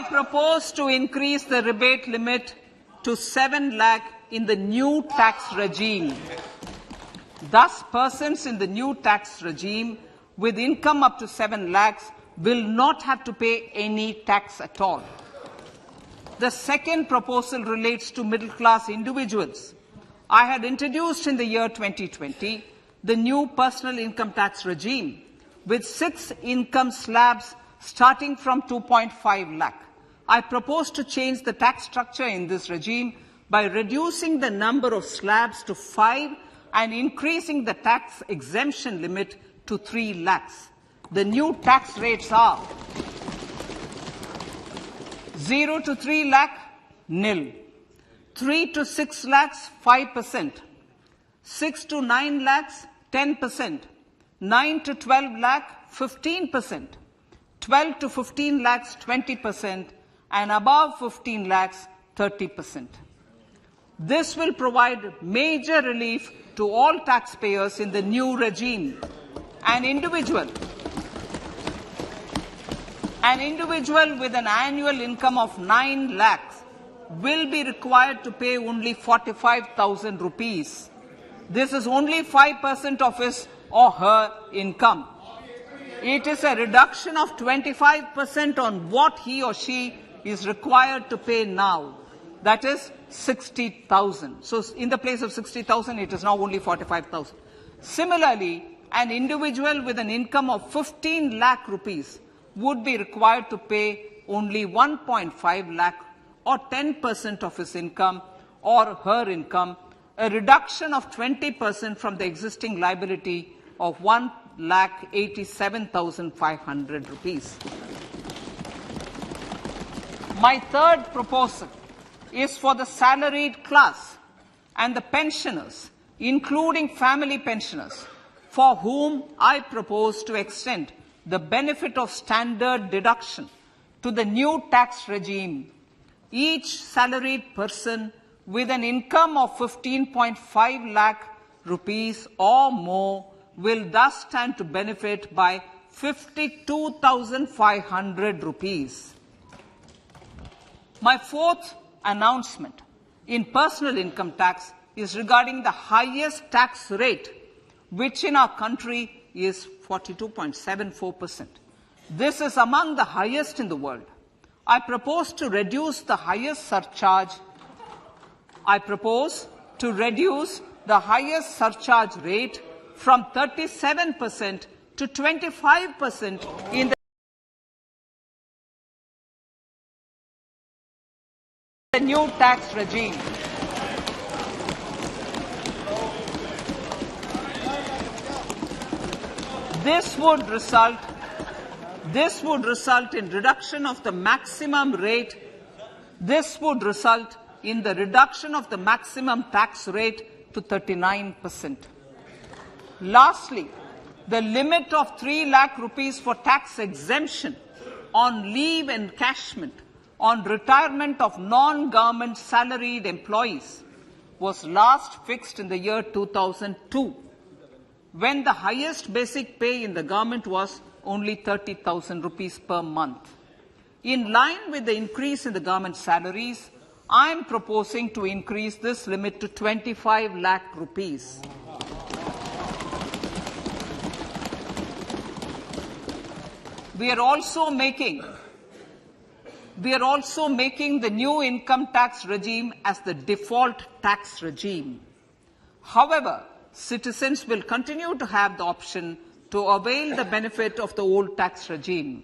propose to increase the rebate limit to 7 lakh in the new tax regime. Thus, persons in the new tax regime with income up to 7 lakhs will not have to pay any tax at all. The second proposal relates to middle-class individuals. I had introduced in the year 2020 the new personal income tax regime with 6 income slabs starting from 2.5 lakh. I propose to change the tax structure in this regime by reducing the number of slabs to 5 and increasing the tax exemption limit to 3 lakhs. The new tax rates are 0 to 3 lakh, nil. 3 to 6 lakhs, 5%. 6 to 9 lakhs, 10%. 9 to 12 lakh, 15%. 12 to 15 lakhs, 20%. And above 15 lakhs, 30%. This will provide major relief to all taxpayers in the new regime. An individual with an annual income of 9 lakhs will be required to pay only 45,000 rupees. This is only 5% of his or her income. It is a reduction of 25% on what he or she is required to pay now. That is 60,000. So in the place of 60,000, it is now only 45,000. Similarly, an individual with an income of 15 lakh rupees would be required to pay only 1.5 lakh or 10% of his income or her income, a reduction of 20% from the existing liability of 1,87,500 rupees. My third proposal is for the salaried class and the pensioners, including family pensioners, for whom I propose to extend the benefit of standard deduction to the new tax regime. Each salaried person with an income of 15.5 lakh rupees or more will thus stand to benefit by 52,500 rupees. My fourth announcement in personal income tax is regarding the highest tax rate, which in our country is 42.74%. This is among the highest in the world. I propose to reduce the highest surcharge. Rate from 37% to 25% in the new tax regime. This would result in reduction of the maximum rate. This would result in the reduction of the maximum tax rate to 39%. Lastly, the limit of 3 lakh rupees for tax exemption on leave encashment on retirement of non-government salaried employees was last fixed in the year 2002, when the highest basic pay in the government was only 30,000 rupees per month. In line with the increase in the government salaries, I am proposing to increase this limit to 25 lakh rupees. We are also making the new income tax regime as the default tax regime. However, citizens will continue to have the option to avail the benefit of the old tax regime.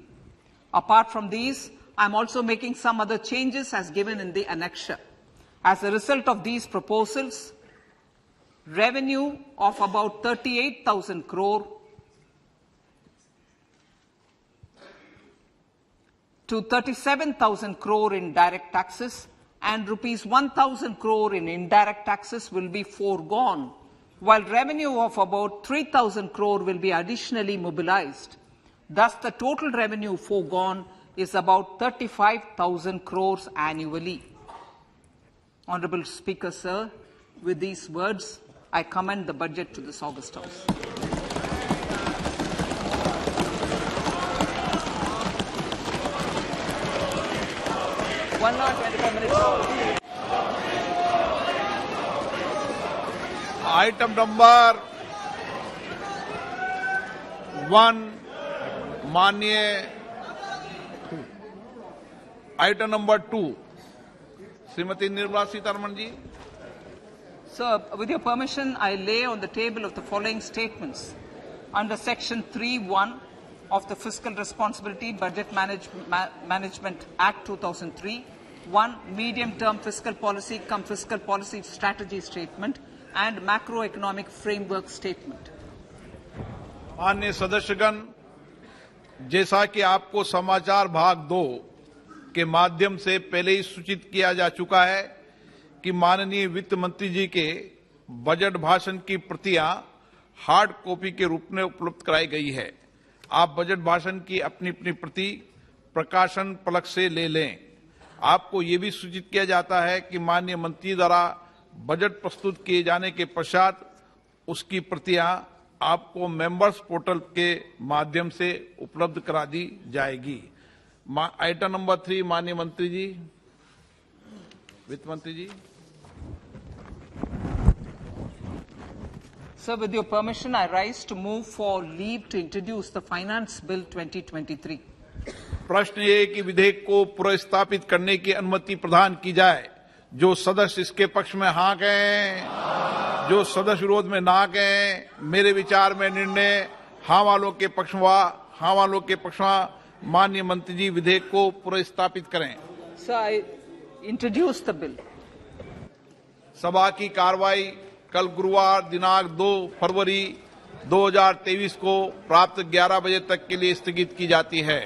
Apart from these, I am also making some other changes as given in the annexure. As a result of these proposals, revenue of about 38,000 crore to 37,000 crore in direct taxes and rupees 1,000 crore in indirect taxes will be foregone, while revenue of about 3,000 crore will be additionally mobilized. Thus, the total revenue foregone is about 35,000 crores annually. Honorable Speaker, sir, with these words, I commend the budget to this August House. One hour, 25 minutes. Item number 1 माननीय item number 2 Shrimati Nirmala Sitharaman ji. Sir, with your permission, I lay on the table of the following statements. Under Section 3(1) of the Fiscal Responsibility Budget Management Act 2003, 1. Medium-term fiscal policy cum fiscal policy strategy statement and macroeconomic framework statement. माननीय सदस्यगण, जैसा कि आपको समाचार भाग 2 के माध्यम से पहले ही सूचित किया जा चुका है कि माननीय वित्त मंत्री जी के बजट भाषण की प्रतियां हार्ड कॉपी के रूप में उपलब्ध कराई गई है. आप बजट भाषण की अपनी अपनी प्रति प्रकाशन पलक से ले लें. आपको ये भी सूचित किया जाता है कि माननीय मंत्री द्वारा बजट प्रस्तुत किए जाने के पश्चात उसकी प्रतियां आपको मेंबर्स पोर्टल के माध्यम से उपलब्ध करा दी जाएगी. आइटम नंबर 3 माननीय मंत्री जी, वित्त मंत्री जी. Sir, with your permission, I rise to move for leave to introduce the Finance Bill 2023. प्रश्न ये कि विधेयक को पुनर्स्थापित करने की अनुमति प्रदान की जाए. जो सदस्य इसके पक्ष में हाँ कहें, जो सदस्य विरोध में ना कहें. मेरे विचार में निर्णय हाँ वालों के पक्ष में, हाँ वालों के पक्ष में. माननीय मंत्री जी विधेयक को पुनर्स्थापित करें. Sir, I introduce the bill. सभा की कार्रवाई कल गुरुवार दिनांक 2 फरवरी 2023 को प्राप्त 11 बजे तक के लिए स्थगित की जाती है.